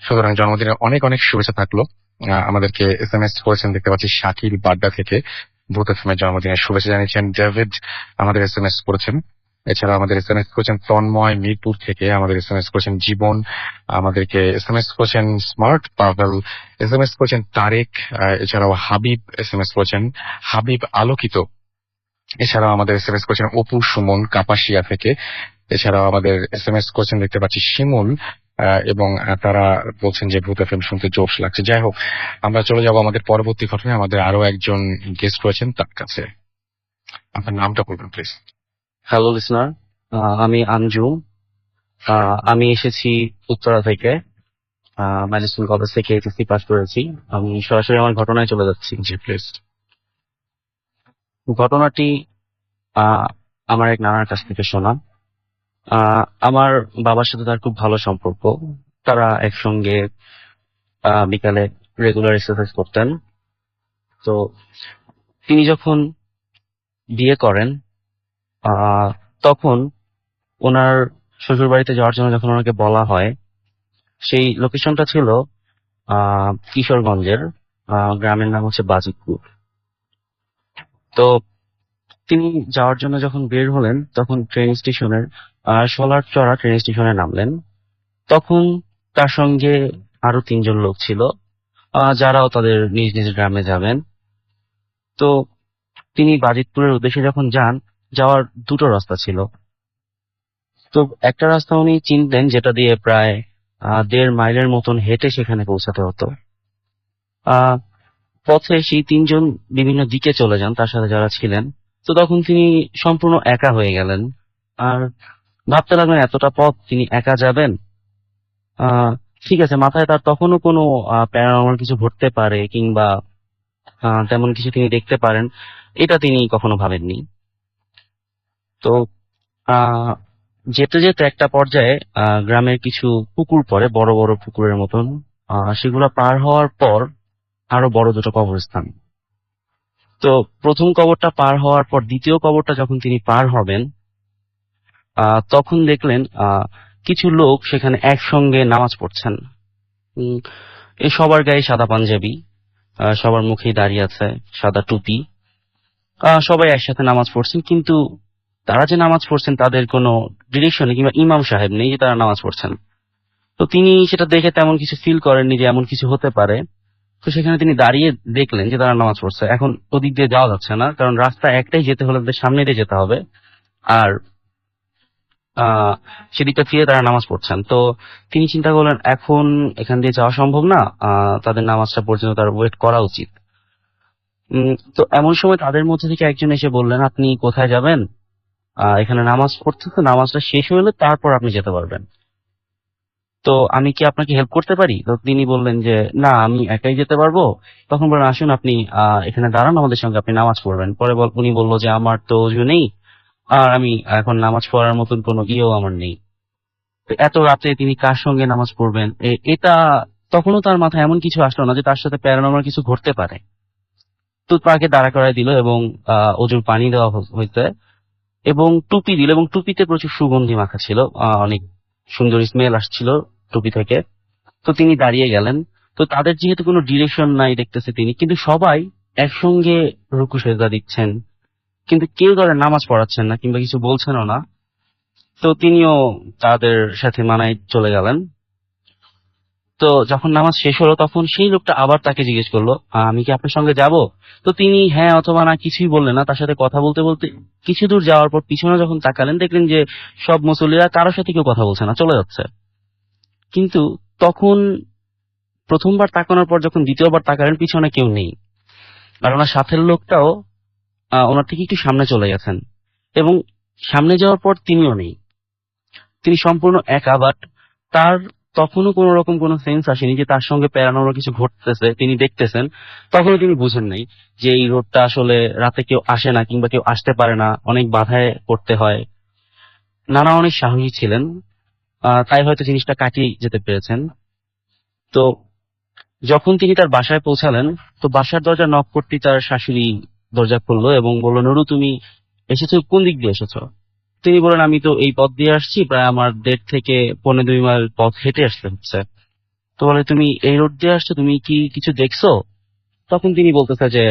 সুতরাং জন্মদিনের অনেক অনেক শুভেচ্ছা থাকলো। আমাদেরকে SMS করেছেন দেখতে পাচ্ছি শাকিল বাড্ডা থেকে, ভূত FM এর জন্মদিনের শুভেচ্ছা জানিয়েছেন। ডেভিড আমাদের SMS করেছেন। এছাড়া আমাদের SMS করেছেন তন্ময় মিরপুর থেকে, আমাদের SMS করেছেন জীবন, আমাদেরকে SMS করেছেন স্মার্ট পাভেল, SMS করেছেন তারেক, এছাড়াও হাবিব SMS করেছেন, হাবিব আলোকিত। এছাড়াও আমাদের SMS করেছেন অপু সুমন কাপাসিয়া থেকে। এছাড়াও আমাদের SMS করেছেন দেখতে পাচ্ছি শিমুল, এবং তারা বলছেন যে ভূত FM শুনতে জোশ লাগছে। যাই হোক, আমরা চলে যাব আমাদের পরবর্তী ঘটনায়। আমাদের আরো একজন গেস্ট রয়েছেন, তার কাছে আপনার নামটা বলবেন প্লিজ। হ্যালো লিসনার, আমি আঞ্জুম। আমি এসেছি উত্তরা থেকে, ম্যানেজমেন্ট কলেজ থেকে এইচএসসি পাস করেছি। আমি সরাসরি আমার ঘটনায় চলে যাচ্ছি। জি প্লিজ। ঘটনাটি আমার এক নানার কাছ থেকে শোনা। আমার বাবার সাথে তার খুব ভালো সম্পর্ক। তারা একসঙ্গে বিকালে রেগুলার এক্সারসাইজ করতেন। তো তিনি যখন বিয়ে করেন, তখন ওনার শ্বশুর বাড়িতে যাওয়ার জন্য যখন ওনাকে বলা হয়, সেই লোকেশনটা ছিল কিশোরগঞ্জের, গ্রামের নাম হচ্ছে বাজিতপুর। তো তিনি যাওয়ার জন্য যখন বের হলেন, তখন ট্রেন স্টেশনের সোলারচড়া ট্রেন স্টেশনে নামলেন। তখন তার সঙ্গে আরো 3 জন লোক ছিল, যারাও তাদের নিজ নিজ গ্রামে যাবেন। তো তিনি বাজিতপুরের উদ্দেশ্যে যখন যাওয়ার 2টো রাস্তা ছিল। তো একটা রাস্তা উনি চিনতেন, যেটা দিয়ে প্রায় 1.5 মাইলের মতন হেঁটে সেখানে পৌঁছাতে হতো। পথে সেই 3 জন বিভিন্ন দিকে চলে যান তার সাথে যারা ছিলেন। তো তখন তিনি সম্পূর্ণ একা হয়ে গেলেন, আর ভাবতে লাগলেন এতটা পথ তিনি একা যাবেন। ঠিক আছে, মাথায় তার তখনও কোনো প্যারানর্মাল কিছু ঘটতে পারে কিংবা তেমন কিছু তিনি দেখতে পারেন, এটা তিনি কখনো ভাবেননি। তো যেতে যেতে একটা পর্যায়ে গ্রামের কিছু পুকুর পড়ে, বড় বড় পুকুরের মতন। সেগুলো পার হওয়ার পর আরো বড় 2টো কবরস্থান। তো প্রথম কবরটা পার হওয়ার পর দ্বিতীয় কবরটা যখন তিনি পার হবেন, তখন দেখলেন কিছু লোক সেখানে একসঙ্গে নামাজ পড়ছেন। এই সবার গায়ে সাদা পাঞ্জাবি, সবার মুখেই দাঁড়িয়ে আছে সাদা টুপি, সবাই একসাথে নামাজ পড়ছেন। কিন্তু তারা যে নামাজ পড়ছেন তাদের কোনো ডিরেকশনে কিংবা ইমাম সাহেব নেই যে তারা নামাজ পড়ছেন। তো তিনি সেটা দেখে তেমন কিছু ফিল করেননি যে এমন কিছু হতে পারে। তো সেখানে তিনি দাঁড়িয়ে দেখলেন যে তারা নামাজ পড়ছে। এখন ওদিক দিয়ে যাওয়া যাচ্ছে না, কারণ রাস্তা একটাই, যেতে হলে তাদের সামনে দিয়ে যেতে হবে। আর আহ সেদিকটা ফিরে তারা নামাজ পড়ছেন। তো তিনি চিন্তা করলেন এখন এখান দিয়ে যাওয়া সম্ভব না, তাদের নামাজটা পর্যন্ত তার ওয়েট করা উচিত। তো এমন সময় তাদের মধ্যে থেকে একজন এসে বললেন, আপনি কোথায় যাবেন? এখানে নামাজ পড়তে, তো নামাজটা শেষ হলে তারপর আপনি যেতে পারবেন। তো আমি কি আপনাকে হেল্প করতে পারি? তো তিনি বললেন যে না, আমি একাই যেতে পারবো। তখন বললেন, আসুন আপনি এখানে দাঁড়ান, আমাদের সঙ্গে আপনি নামাজ পড়বেন। পরে উনি বললো যে আমার তো অজু নেই, আর আমি এখন নামাজ পড়ার মতন কোনো ইয়েও আমার নেই। তো এত রাতে তিনি কার সঙ্গে নামাজ পড়বেন? এটা তখনও তার মাথায় এমন কিছু আসলো না যে তার সাথে প্যারানর্মাল কিছু ঘটতে পারে। তো তাকে দাঁড়া করায় দিল এবং অজুর পানি দেওয়া হইতে, এবং টুপি দিল, এবং টুপিতে প্রচুর সুগন্ধি মাখা ছিল, অনেক সুন্দর স্মেল আসছিল টুপি থেকে। তো তিনি দাঁড়িয়ে গেলেন। তো তাদের যেহেতু কোনো ডিরেকশন নাই দেখতেছে তিনি, কিন্তু সবাই একসঙ্গে রুকু সেজদা দিচ্ছেন, কিন্তু কেউ তাদের নামাজ পড়াচ্ছেন না কিংবা কিছু বলছেনও না। তো তিনিও তাদের সাথে মানায় চলে গেলেন। তো যখন নামাজ শেষ হলো তখন সেই লোকটা আবার তাকে জিজ্ঞেস করলো, আমি কি আপনার সঙ্গে যাব? তো তিনি হ্যাঁ অথবা না কিছুই বললেন না। তার সাথে কথা বলতে বলতে কিছু দূর যাওয়ার পর পিছনে যখন তাকালেন, দেখলেন যে সব মুসল্লিরা কারোর সাথে কেউ কথা বলছে না, চলে যাচ্ছে। কিন্তু তখন প্রথমবার তাকানোর পর যখন দ্বিতীয়বার তাকালেন, পিছনে কেউ নেই। আর ওনার সাথের লোকটাও ওনার থেকে একটু সামনে চলে গেছেন, এবং সামনে যাওয়ার পর তিনিও নেই। তিনি সম্পূর্ণ একা, বাট তার তখনও কোন রকম কোন সেন্স আসেনি যে তার সঙ্গে প্যারানর্মাল কিছু ঘটতেছে। তিনি দেখতেছেন, তখনও তিনি বুঝেন নাই যে এই রোডটা আসলে রাতে কেউ আসে না কিংবা কেউ আসতে পারে না, অনেক বাধায় পড়তে হয়। নানা অনেক সাহসী ছিলেন, তাই হয়তো জিনিসটা কাটিয়ে যেতে পেরেছেন। তো যখন তিনি তার বাসায় পৌঁছালেন, তো বাসার দরজা নক করতেই তার শাশুড়ি দরজা খুললো এবং বললো, নুরু তুমি এসেছো, কোন দিক দিয়ে এসেছো? তিনি বলেন, আমি তো এই পথ দিয়ে আসছি, প্রায় আমার 1.5 থেকে 2.5 মাইল পথ হেঁটে আসতে হচ্ছে। তো বলে, তুমি এই রোড দিয়ে আসছো, তুমি কি কিছু দেখছো? তখন তিনি বলতেছে যে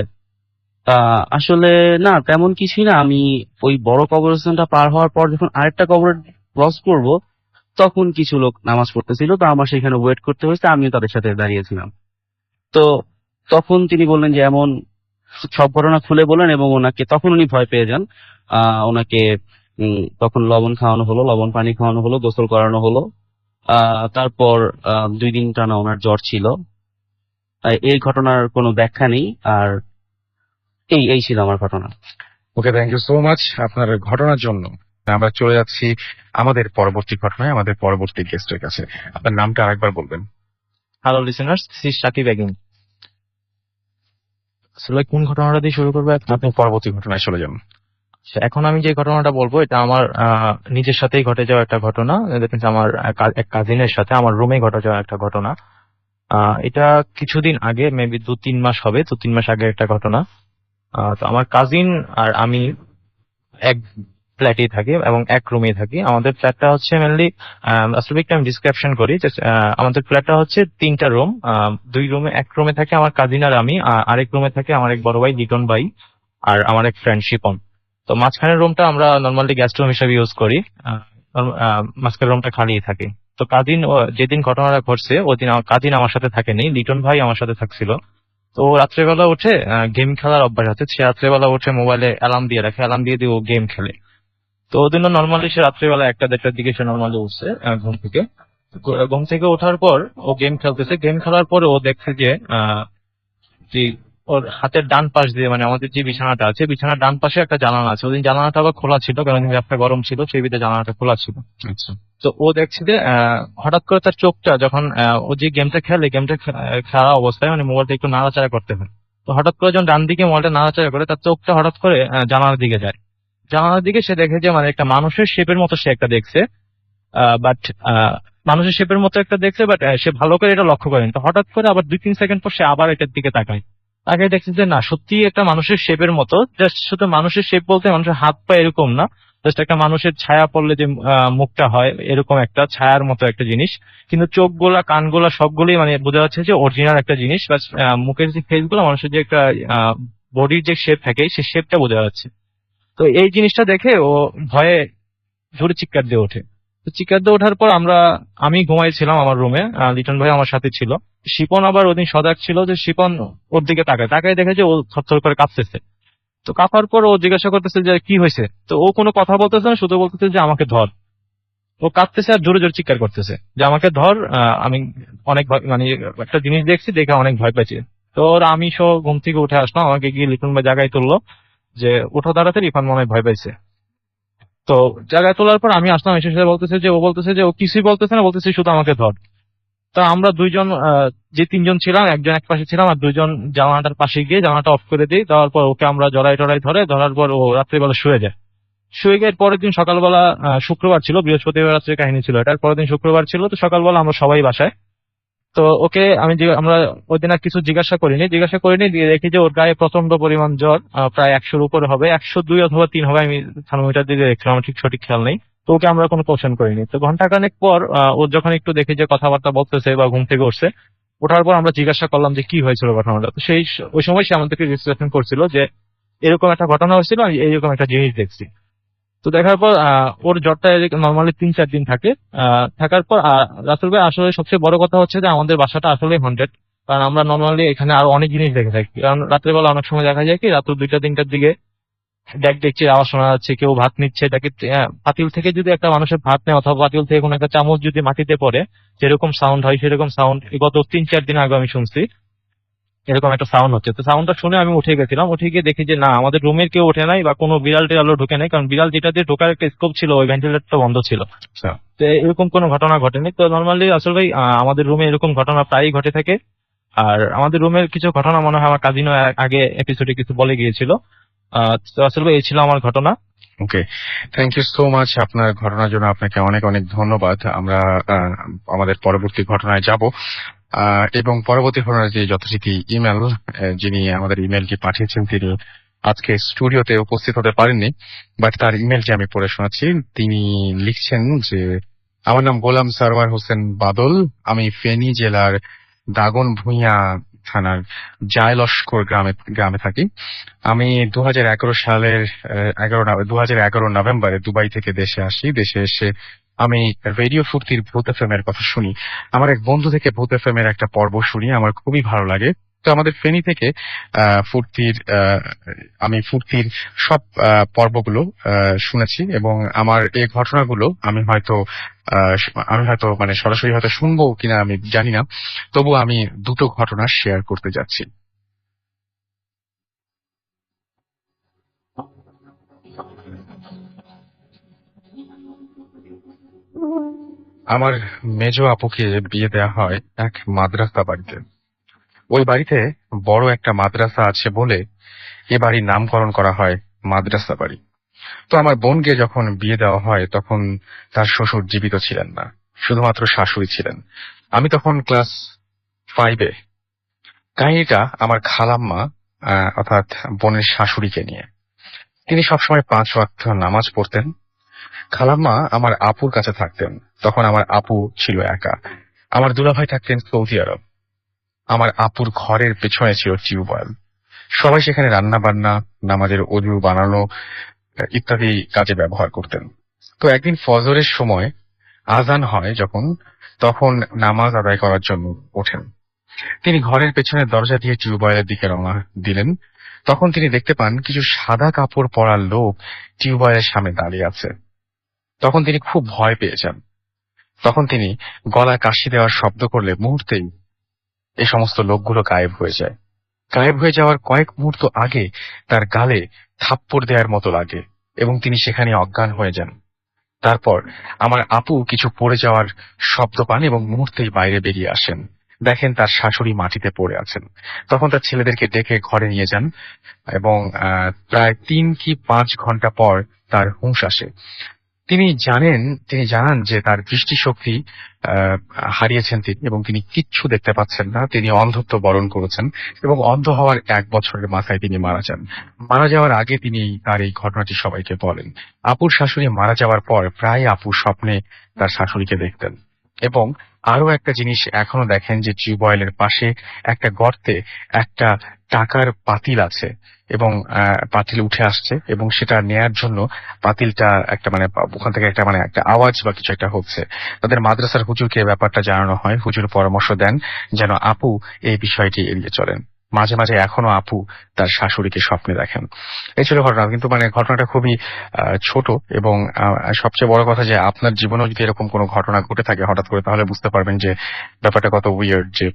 আসলে না, তেমন কিছুই না, আমি ওই বড় কবরস্থানটা পার হওয়ার পর যখন আরেকটা কবর ক্রস করব, তখন কিছু লোক নামাজ পড়তেছিল, তো আমার সেখানে ওয়েট করতে হয়েছে, আমিও তাদের সাথে দাঁড়িয়েছিলাম। তো তখন তিনি বললেন যে এমন সব ঘটনা খুলে বলেন, এবং ওনাকে তখন উনি ভয় পেয়ে যান। ওনাকে তখন লবণ খাওয়ানো হলো, লবণ পানি খাওয়ানো হলো, গোসল করানো হলো। তারপর 2 দিন টানা ওনার জ্বর ছিল। এই ঘটনার কোনো ব্যাখ্যা নেই। আর এই ছিল আমার ঘটনা। ওকে, থ্যাংক ইউ সো মাচ আপনার ঘটনার জন্য। আমরা চলে যাচ্ছি আমাদের পরবর্তী ঘটনায়, আমাদের পরবর্তী গেস্টের কাছে। আপনার নামটা আরেকবার বলবেন। Hello listeners, this is Shakib again. আসলে কোন ঘটনাটা দিয়ে শুরু করবো এখন? আপনি পরবর্তী ঘটনায় চলে যান। আচ্ছা, এখন আমি যে ঘটনাটা বলবো এটা আমার নিজের সাথেই ঘটে যাওয়া একটা ঘটনা। That means আমার এক কাজিনের সাথে আমার রুমে ঘটে যাওয়া একটা ঘটনা। এটা কিছুদিন আগে, মেবি 2-3 মাস হবে, 2-3 মাস আগে একটা ঘটনা। তো আমার কাজিন আর আমি এক ফ্ল্যাটেই থাকি এবং এক রুমেই থাকি। আমাদের ফ্ল্যাটটা হচ্ছে মেনলি, আসলে একটু আমি ডিসক্রিপশন করি। আমাদের ফ্ল্যাটটা হচ্ছে 3টা রুম। 2 রুমে, এক রুমে থাকে আমার কাজিন আর আমি, আরেক রুমে থাকে আমার এক বড় ভাই লিটন ভাই, আর আমার এক ফ্রেন্ড শিপন। তো মাঝখানের রুমটা আমরা নর্মালি গেস্ট রুম হিসেবে ইউজ করি। মাঝখানের রুমটা খালিই থাকে। তো কাজিন যেদিন ঘটনাটা ঘটছে ওই দিন কাজিন আমার সাথে থাকেনি, লিটন ভাই আমার সাথে থাকছিল। তো রাত্রেবেলা উঠে গেম খেলার অভ্যাস আছে। সে রাত্রেবেলা উঠে মোবাইলে অ্যালার্ম দিয়ে রাখে, অ্যালার্ম দিয়ে ও গেম খেলে। তো ওদিনও নর্মালি সে রাত্রেবেলা 1-1:30টার দিকে সে নর্মালি উঠছে ঘুম থেকে। ঘুম থেকে ওঠার পর ও গেম খেলতেছে। গেম খেলার পরে ও দেখছে যে যে ওর হাতের ডান পাশ দিয়ে, মানে আমাদের যে বিছানাটা আছে, বিছানার ডান পাশে একটা জানালা আছে। ওদিন জানালাটা আবার খোলা ছিল, কারণ একটা গরম ছিল, সেই ভিতরে জানালাটা খোলা ছিল। আচ্ছা। তো ও দেখছে যে হঠাৎ করে তার চোখটা যখন ও যে গেমটা খেলে, গেমটা খেলা অবস্থায় মানে মোবাইলটা একটু নাড়াচাড়া করতে হয়। তো হঠাৎ করে যখন ডান দিকে মোবাইলটা নাড়াচাড়া করে, তার চোখটা হঠাৎ করে জানালার দিকে যায়। জানালার দিকে সে দেখে যে মানে একটা মানুষের শেপের মতো সে একটা দেখছে, বাট মানুষের শেপের মতো একটা দেখছে, বাট সে ভালো করে এটা লক্ষ্য করেনি। তো হঠাৎ করে আবার 2-3 সেকেন্ড পর সে আবার এটার দিকে তাকায়। তাকে দেখছে যে না, সত্যি একটা মানুষের শেপের মতো। জাস্ট শুধু মানুষের শেপ বলতে মানুষের হাত পা এরকম না, জাস্ট একটা মানুষের ছায়া পড়লে যে মুখটা হয়, এরকম একটা ছায়ার মতো একটা জিনিস। কিন্তু চোখগুলা, কানগুলা সবগুলোই মানে বোঝা যাচ্ছে যে অরিজিনাল একটা জিনিস। বাস মুখের যে ফেস গুলো, মানুষের যে একটা বডির যে শেপ থাকে, সেই শেপটা বোঝা যাচ্ছে। তো এই জিনিসটা দেখে ও ভয়ে জোরে চিৎকার দিয়ে ওঠে। তো চিৎকার দিয়ে ওঠার পর আমি ঘুমাইছিলাম আমার রুমে, লিটন ভাই আমার সাথে ছিল। শিপন আবার ওদিন সজাগ ছিল, যে শিপন ওর দিকে তাকায় দেখে যে ও থরথর করে কাঁপতেছে। তো কাঁপার পর ও জিজ্ঞাসা করতেছে যে কি হয়েছে, তো ও কোনো কথা বলতেছে না, শুধু বলতেছে যে আমাকে ধর। ও কাঁদতেছে আর জোরে জোরে চিৎকার করতেছে যে আমাকে ধর। আমি অনেক মানে একটা জিনিস দেখছি, দেখে অনেক ভয় পাইছি। তো আমি সহ ঘুম থেকে উঠে আসলাম, আমাকে গিয়ে লিটন ভাই জায়গায় তুললো যে উঠো তাড়াতাড়ি, ইরফান মনে হয় ভয় পাইছে। তো জায়গায় তোলার পর আমি আসলাম, এসে সে বলতেছে যে ও কিছুই বলতেছে না, বলতেছে শুধু আমাকে ধর। তো আমরা দুইজন, যে তিনজন ছিলাম, একজন এক পাশে ছিলাম আর দুইজন জানালাটার পাশে গিয়ে জানালাটা অফ করে দিই। দেওয়ার পর ওকে আমরা জড়াই টড়াই ধরার পর ও রাত্রিবেলা শুয়ে যায়। শুয়ে গিয়ে পরের দিন সকালবেলা, শুক্রবার ছিল, বৃহস্পতিবার রাত্রের কাহিনী ছিল এটার, পরের দিন শুক্রবার ছিল। তো সকালবেলা আমরা সবাই বাসায়। তো ওকে আমরা ওই দিন আর কিছু জিজ্ঞাসা করিনি, দিয়ে দেখি যে ওর গায়ে প্রচন্ড পরিমাণ জ্বর, প্রায় 100-র উপরে হবে, 102 অথবা 3 হবে, আমি থার্মোমিটার দিয়ে দেখছিলাম, আমার ঠিক সঠিক খেয়াল নেই। তো ওকে আমরা কোনো কোশ্চেন করিনি। তো ঘন্টাখানেক পর ওর যখন একটু দেখি যে কথাবার্তা বলতেছে বা ঘুম থেকে উঠছে, ওঠার পর আমরা জিজ্ঞাসা করলাম যে কি হয়েছিল ঘটনাটা। তো ওই সময় সে আমাদেরকে রিসিলেশন করছিল যে এরকম একটা ঘটনা হয়েছিল, আমি এইরকম একটা জিনিস দেখছি। তো দেখার পর ওর জ্বরটা নর্মালি 3-4 দিন থাকে। থাকার পর রাসেল ভাই, আসলে সবচেয়ে বড় কথা হচ্ছে যে আমাদের বাসাটা আসলে হন্টেড। কারণ আমরা নর্মালি এখানে আরো অনেক জিনিস দেখে থাকি। কারণ রাত্রেবেলা অনেক সময় দেখা যায় কি, রাত্র 2টা-3টার দিকে ডেকচির আওয়াজ শোনা যাচ্ছে, কেউ ভাত নিচ্ছে, এটাকে পাতিল থেকে যদি একটা মানুষের ভাত নেয় অথবা পাতিল থেকে কোনো একটা চামচ যদি মাটিতে পড়ে যেরকম সাউন্ড হয়, সেরকম সাউন্ড গত 3-4 দিন আগে আমি শুনছি এরকম একটা সাউন্ড হচ্ছে। তো সাউন্ডটা শুনে আমি উঠে গেছিলাম, উঠে গিয়ে দেখি যে না, আমাদের রুমের কেউ ওঠে নাই বা কোনো বিড়াল টিড়ালও ঢুকে নাই, কারণ বিড়াল যেটা দিয়ে ঢোকার একটা স্কোপ ছিল ওই ভেন্টিলেটরটা বন্ধ ছিল। আচ্ছা। তো এরকম কোনো ঘটনা ঘটেনি। তো নর্মালি আসলে ভাই, আমাদের রুমে এরকম ঘটনা প্রায়ই ঘটে থাকে। আর আমাদের রুমের কিছু ঘটনা মনে হয় আমার কাজিনও আগে এপিসোডে কিছু বলে গিয়েছিল। তো আসলে ভাই এই ছিল আমার ঘটনা। ওকে, থ্যাংক ইউ সো মাচ আপনার ঘটনার জন্য। আপনাকে অনেক অনেক ধন্যবাদ। আমরা আমাদের পরবর্তী ঘটনায় যাব, এবং পরবর্তী ঘটনার যে যথারীতি ইমেল, যিনি আমাদের ইমেলটি পাঠিয়েছেন তিনি আজকে স্টুডিওতে উপস্থিত হতে পারেননি, বাট তার ইমেলটি আমি পড়ে শোনাচ্ছি। তিনি লিখছেন যে আমার নাম গোলাম সারওয়ার হোসেন বাদল, আমি ফেনী জেলার দাগন ভূঁইয়া থানার জায়লস্কর গ্রামে থাকি। আমি 2011 সালের 2011 নভেম্বরে দুবাই থেকে দেশে আসি। দেশে এসে আমি রেডিও ফুর্তির ভূত এফএম এর কথা শুনি। আমার এক বন্ধু থেকে ভূত এফএম এর একটা পর্ব শুনি, আমার খুবই ভালো লাগে। তো আমাদের ফেনী থেকে আমি ফুর্তির সব পর্বগুলো শুনেছি, এবং আমার এই ঘটনাগুলো আমি হয়তো মানে সরাসরি হয়তো শুনবো কিনা আমি জানি না, তবু আমি দুটো ঘটনা শেয়ার করতে যাচ্ছি। আমার মেজ আপুকে বিয়ে দেওয়া হয় এক মাদ্রাসা বাড়িতে। ওই বাড়িতে বড় একটা মাদ্রাসা আছে বলে এ বাড়ির নামকরণ করা হয় মাদ্রাসা বাড়ি। তো আমার বোনকে যখন বিয়ে দেওয়া হয় তখন তার শ্বশুর জীবিত ছিলেন না, শুধুমাত্র শাশুড়ি ছিলেন। আমি তখন ক্লাস 5-এ। কাহিনীটা আমার খালাম্মা, অর্থাৎ বোনের শাশুড়িকে নিয়ে। তিনি সবসময় 5 ওয়াক্ত নামাজ পড়তেন। খালাম্মা আমার আপুর কাছে থাকতেন। তখন আমার আপু ছিল একা। আমার দুলাভাই থাকতেন সৌদি আরব। আমার আপুর ঘরের পেছনে ছিল টিউবওয়েল। সবাই সেখানে রান্না বান্না, নামাজের অজু বানানো ইত্যাদি কাজে ব্যবহার করতেন। তো একদিন ফজরের সময় আজান হয় যখন, তখন নামাজ আদায় করার জন্য ওঠেন। তিনি ঘরের পেছনের দরজা দিয়ে টিউবওয়েলের দিকে রওনা দিলেন। তখন তিনি দেখতে পান কিছু সাদা কাপড় পরা লোক টিউবওয়েলের সামনে দাঁড়িয়ে আছে। তখন তিনি খুব ভয় পেয়ে যান। তখন তিনি গলায় কাশি দেওয়ার শব্দ করলে মুহূর্তেই এই সমস্ত লোকগুলো গায়েব হয়ে যায়। গায়েব হয়ে যাওয়ার কয়েক মুহূর্ত আগে তার গালে থাপ্পড় দেওয়ার মতো লাগে এবং তিনি সেখানে অজ্ঞান হয়ে যান। তারপর আমার আপু কিছু পড়ে যাওয়ার শব্দ পান এবং মুহূর্তেই বাইরে বেরিয়ে আসেন। দেখেন তার শাশুড়ি মাটিতে পড়ে আছেন। তখন তার ছেলেদেরকে ডেকে ঘরে নিয়ে যান এবং প্রায় 3 কি 5 ঘন্টা পর তার হুঁশ আসে। তিনি জানান যে তার দৃষ্টিশক্তি হারিয়েছেন তিনি, এবং তিনি কিচ্ছু দেখতে পাচ্ছেন না। তিনি অন্ধত্ব বরণ করেছেন এবং অন্ধ হওয়ার 1 বছরের মাথায় তিনি মারা যান। মারা যাওয়ার আগে তিনি তার এই ঘটনাটি সবাইকে বলেন। আপুর শাশুড়ি মারা যাওয়ার পর প্রায় আপু স্বপ্নে তার শাশুড়িকে দেখতেন। এবং আরো একটা জিনিস এখনো দেখেন যে টিউবওয়েলের পাশে একটা গর্তে একটা টাকার পাতিল আছে এবং পাতিল উঠে আসছে এবং সেটা নেয়ার জন্য পাতিলটা একটা মানে ওখান থেকে একটা মানে একটা আওয়াজ বা কিছু একটা হচ্ছে। তাদের মাদ্রাসার হুজুরকে ব্যাপারটা জানানো হয়, হুজুর পরামর্শ দেন যেন আপু এই বিষয়টি এড়িয়ে চলেন। মাঝে মাঝে এখনো আপু তার শাশুড়িকে স্বপ্নে দেখেন। এই ছিল ঘটনা, কিন্তু মানে ঘটনাটা খুবই ছোট এবং সবচেয়ে বড় কথা যে আপনার জীবনেও যদি এরকম কোনো ঘটনা ঘটে থাকে হঠাৎ করে, তাহলে বুঝতে পারবেন যে ব্যাপারটা কত উইয়ার্ড, যে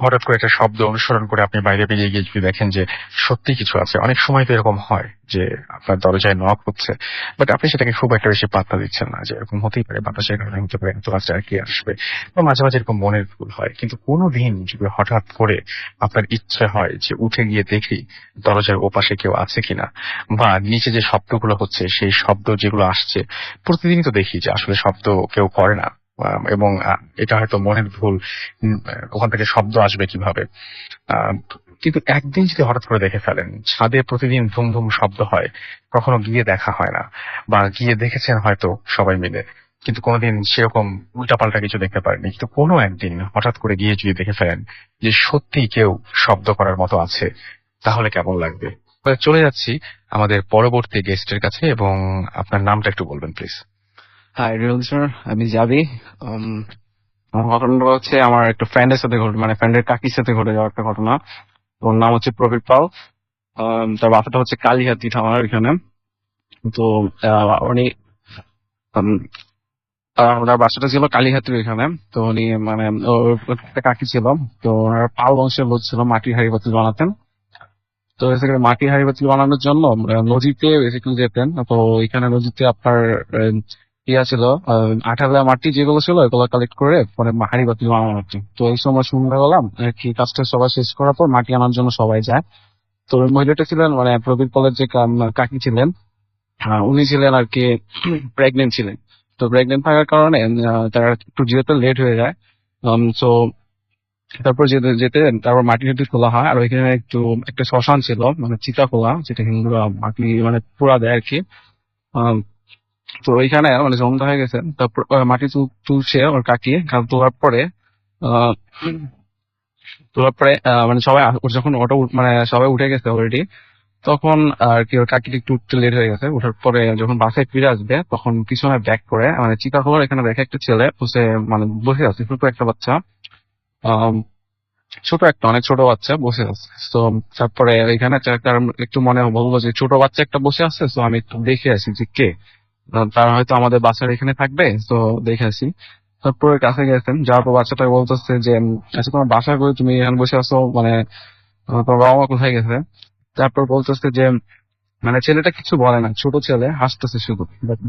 হঠাৎ করে একটা শব্দ অনুসরণ করে আপনি বাইরে বেরিয়ে গিয়ে যদি দেখেন যে সত্যি কিছু আছে। অনেক সময় তো এরকম হয় যে আপনার দরজায় নক হচ্ছে, বাট আপনি সেটাকে খুব একটা বেশি পাত্তা দিচ্ছেন না, যে এরকম হতেই পারে, বাতাসের কারণে হতে পারে, এত রাস্তায় আর কি আসবে। বা মাঝে মাঝে এরকম মনের ভুল হয়, কিন্তু কোনোদিন যদি হঠাৎ করে আপনার ইচ্ছে হয় যে উঠে গিয়ে দেখি দরজার ওপাশে কেউ আছে কিনা, বা নিচে যে শব্দগুলো হচ্ছে সেই শব্দ যেগুলো আসছে, প্রতিদিনই তো দেখি যে আসলে শব্দ কেউ করে না, এবং এটা হয়তো মনের ভুল, ওখান থেকে শব্দ আসবে কিভাবে। আহ, কিন্তু একদিন যদি হঠাৎ করে দেখে ফেলেন ছাদে প্রতিদিন ধুম ধুম শব্দ হয়, কখনো গিয়ে দেখা হয় না, বা গিয়ে দেখেছেন হয়তো সবাই মিলে, কিন্তু কোনোদিন সেরকম উল্টাপাল্টা কিছু দেখতে পারেনি, কিন্তু কোনো একদিন হঠাৎ করে গিয়ে যদি দেখে ফেলেন যে সত্যি কেউ শব্দ করার মতো আছে, তাহলে কেমন লাগবে। এবার চলে যাচ্ছি আমাদের পরবর্তী গেস্টের কাছে, এবং আপনার নামটা একটু বলবেন প্লিজ। হাই রিয়েল স্যার, আমি যাবি। আমার ঘটনাটা হচ্ছে আমার একটা ফ্রেন্ডের সাথে ঘটে, মানে ফ্রেন্ডের কাকির সাথে ঘটে যাওয়া একটা ঘটনা। ওর নাম হচ্ছে প্রবীর পাল। তার বাসাটা হচ্ছে কালীহাতি থানার এখানে। তো উনি ওনার বাসাটা ছিল কালীহাতির এখানে। তো উনি মানে ওর একটা কাকি ছিল। তো ওনার পাল বংশের লোক ছিল, মাটির হাঁড়ি পাতিল বানাতেন। তো বেসিক্যালি মাটির হাঁড়ি পাতিল বানানোর জন্য নদীতে বেসিক্যালি যেতেন। তো এখানে নদীতে আপনার ইয়া ছিল, আঠালা মাটি যেগুলো ছিল এগুলো কালেক্ট করে পরে হাঁড়ি পাতিল বানানো হতো। তো এই সময় সন্ধ্যাবেলা আর কি কাজটা সবাই শেষ করার পর মাটি আনার জন্য সবাই যায়। তো ওই মহিলাটা ছিলেন মানে প্রবীর পালের যে কাকি ছিলেন, উনি ছিলেন আর কি প্রেগনেন্ট ছিলেন। তো প্রেগনেন্ট থাকার কারণে তার একটু যেতে লেট হয়ে যায়। তো তারপর যেতে যেতে তারপর মাটি টাটি খোলা হয়। আর ওইখানে একটা শ্মশান ছিল, মানে চিতা খোলা, যেটা হিন্দুরা মাটি মানে পোড়া দেয় আর কি। আম, তো ওইখানে মানে সন্ধ্যা হয়ে গেছে। তারপর মাটি তুলছে ওর কাকি। তোলার পরে আহ তোলার পরে মানে সবাই ওর যখন মানে সবাই উঠে গেছে অলরেডি, তখন আর কি ওর কাকির একটু উঠতে লেট হয়ে গেছে। ওঠার পরে যখন বাসায় ফিরে আসবে তখন পিছনে ব্যাক করে মানে চিতা খোলার এখানে দেখে একটা ছেলে বসে মানে বসে আছে, ছোট একটা বাচ্চা। ছোট একটা অনেক ছোট বাচ্চা বসে আছে। তো তারপরে এখানে তার একটু মনে বললো যে ছোট বাচ্চা একটা বসে আছে, তো আমি একটু দেখে আসি যে কে। তারা হয়তো আমাদের বাসার এখানে থাকবে, তো দেখে আসি। তারপরে কাছে গেছেন, যাওয়ার পর বাচ্চাটা বলতেছে যে আচ্ছা তোমার বাসা করে তুমি এখানে বসে আছো, মানে তোমার বাবা মা কোথায় গেছে। তারপর বলতেছে যে মানে ছেলেটা কিছু বলে না, ছোট ছেলে হাসতেছে, শুধু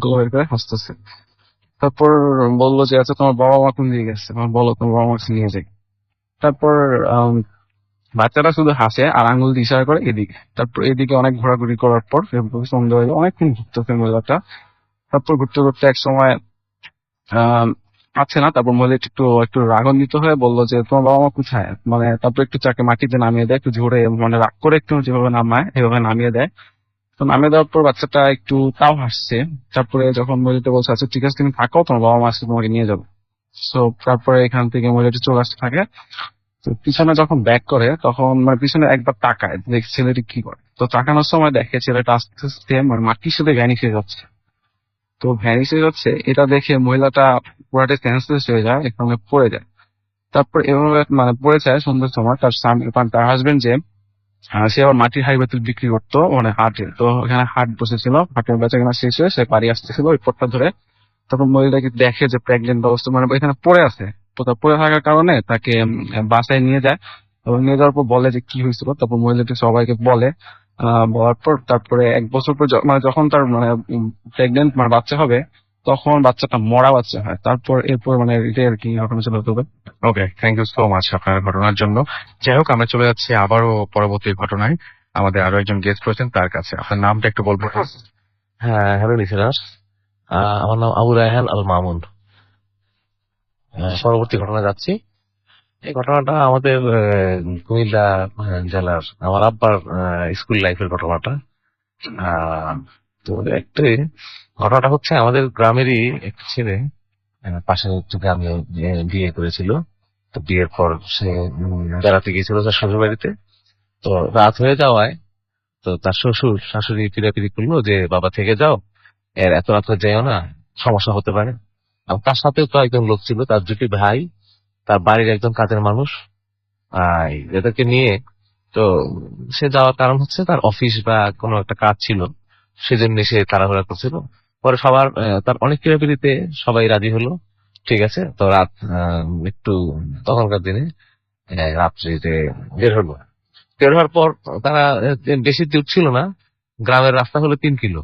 গোল করে হাসতেছে। তারপর বললো যে আচ্ছা তোমার বাবা মা কোন দিকে গেছে, বলো তোমার বাবা মা নিয়ে যাই। তারপর বাচ্চাটা শুধু হাসে আর আঙ্গুল দিয়ে ইশারা করে এদিকে। তারপর এদিকে অনেক ঘোরাঘুরি করার পর সন্ধ্যা হয়ে যায়, অনেকক্ষণ ঘুরতেছে মহিলাটা। তারপর ঘুরতে ঘুরতে এক সময় আহ পাচ্ছে না। তারপর মহিলাটা একটু একটু রাগান্বিত হয়ে বললো যে তোমার বাবা মা কোথায়, মানে তারপর একটু চাকে মাটিতে নামিয়ে দেয়, একটু জোরে মানে রাগ করে একটু যেভাবে নামায় এভাবে নামিয়ে দেয়। তো নামিয়ে দেওয়ার পর বাচ্চাটা একটু তাও হাসছে। তারপরে যখন মহিলাটা বলছে আচ্ছা ঠিক আছে তুমি থাকো, তোমার বাবা মা আসলে তোমাকে নিয়ে যাবে। তো তারপরে এখান থেকে মহিলাটা চলে আসতে থাকে। তো পিছনে যখন ব্যাক করে তখন মানে পিছনে একবার তাকায় দেখ ছেলেটি কি করে। তো তাকানোর সময় দেখে ছেলেটা আস্তে আস্তে মানে মাটির সাথে ভ্যানিশ হয়ে যাচ্ছে। তো ভ্যানিশ হয়ে যাচ্ছে এটা দেখে মহিলাটা পুরাটাই সেন্সলেস হয়ে যায়, এখানে পড়ে যায়। তারপর এভাবে মানে পড়ে যায় সন্ধ্যার সময়। তার স্বামী তার হাজবেন্ড যে সে আবার মাটির হাড়ি পাতিল বিক্রি করতো মানে হাটে। তো ওখানে হাট বসেছিল, হাটের বেচাকেনা শেষ হয়ে সে বাড়ি আসতেছিল ওই পথটা ধরে। তখন মহিলাকে দেখে যে প্রেগনেন্ট অবস্থা, মানে এখানে পড়ে আছে। তো তার পড়ে থাকার কারণে তাকে বাসায় নিয়ে যায় এবং নিয়ে যাওয়ার পর বলে যে কি হয়েছিল। তারপর মহিলাটি সবাইকে বলে। বলার পর তারপরে 1 বছর পর মানে যখন তার মানে প্রেগনেন্ট মানে বাচ্চা হবে, তখন বাচ্চাটা মরা বাচ্চা হয়। তারপর এরপর মানে এটাই আর কি ঘটনা ছিল। তবে ওকে, থ্যাংক ইউ সো মাচ আপনার ঘটনার জন্য। যাই হোক, আমরা চলে যাচ্ছি আবারও পরবর্তী ঘটনায়। আমাদের আরো একজন গেস্ট রয়েছেন, তার কাছে আপনার নামটা একটু বলবো। হ্যাঁ, হ্যালো লিসেনার্স, আমার নাম আবু রায়হান আল মামুন। পরবর্তী ঘটনা যাচ্ছি। এই ঘটনাটা আমাদের কুমিল্লা জেলার আমার আব্বার স্কুল লাইফের ঘটনাটা। তো ঘটনাটা হচ্ছে আমাদের গ্রামেরই একটা ছেলে, পাশের একটু গ্রামে বিয়ে করেছিল। তো বিয়ের পর সে বেড়াতে গিয়েছিল তার শ্বশুর বাড়িতে। তো রাত হয়ে যাওয়ায় তো তার শ্বশুর শাশুড়ি পিড়াপিড়ি করলো যে বাবা থেকে যাও, এর এত রাত হয়ে যাও না, সমস্যা হতে পারে। এবং তার সাথেও তো একজন লোক ছিল, তার দুটি ভাই, তার বাড়ির একজন কাজের মানুষ, এদেরকে নিয়ে। তো সে যাওয়ার কারণ হচ্ছে তার অফিস বা কোনো একটা কাজ ছিল, সেজন্য সে তাড়াহুড়া করছিল। পরে সবার তার অনেক পিড়াপিড়িতে সবাই রাজি হলো, ঠিক আছে। তো রাত একটু তখনকার দিনে রাত্রিতে বের হলো। বের হওয়ার পর তারা বেশি দূর ছিল না, গ্রামের রাস্তা হলো 3 কিলো,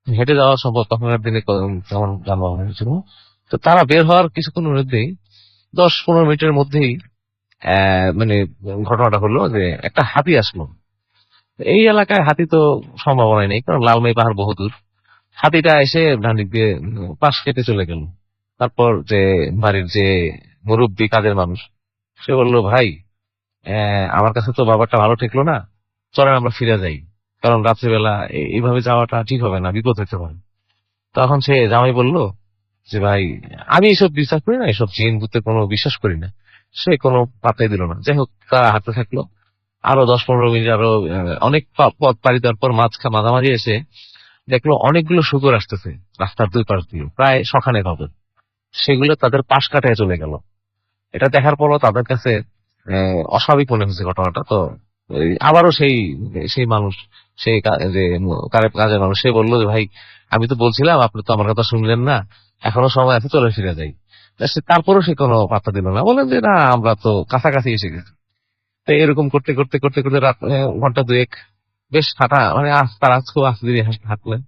হেঁটে যাওয়া সম্ভব তখনকার দিনে, তেমন যানবাহন ছিল। তো তারা বের হওয়ার কিছুক্ষণের মধ্যেই 10-15 মিনিটের মধ্যেই মানে ঘটনাটা হলো যে একটা হাতি আসলো। এই এলাকায় হাতি তো সম্ভাবনাই নেই, কারণ লালমাই পাহাড় বহুদূর। হাতিটা এসে ডান দিক দিয়ে পাশ কেটে চলে গেল। তারপর যে বাড়ির যে মুরব্বী কাজের মানুষ, সে বললো, ভাই আমার কাছে তো ব্যাপারটা ভালো ঠেকলো না, চলেন আমরা ফিরে যাই, কারণ রাত্রিবেলা এইভাবে যাওয়াটা ঠিক হবে না, বিপদ হতে পারে। তখন সে জামাই বলল যে ভাই, আমি এসব বিশ্বাস করি না, এসব জিন ভূতে কোনো বিশ্বাস করি না। সে কোনো পাত্তাই দিল না। যাই হোক, তারা হাঁটতে থাকলো আরো 10-15 মিনিট, আরো অনেক পথ পাড়ি দেওয়ার পর মাঝামাঝি এসে দেখলো অনেকগুলো শুকর আসতেছে রাস্তার দুই পাশ দিয়ে, প্রায় সখানেক হবে। সেগুলো তাদের পাশ কাটায় চলে গেল। এটা দেখার পরও তাদের কাছে অস্বাভাবিক মনে হচ্ছে ঘটনাটা। তো আবারও সেই সেই মানুষ, সেই যে কাজের মানুষ, সে বললো যে ভাই, আমি তো বলছিলাম, আপনি তো আমার কথা শুনলেন না, এখনো সময় আছে, চলে ফিরে যাই। তারপরও সে কোনো পাত্তা দিল না, বলেন যে না, আমরা তো কাছাকাছি এসে গেছি। তো এরকম করতে করতে করতে করতে রাত ঘন্টা দুয়েক বেশ হাঁটা, মানে তারা খুব আস্তে ধীরে হাঁটলেন।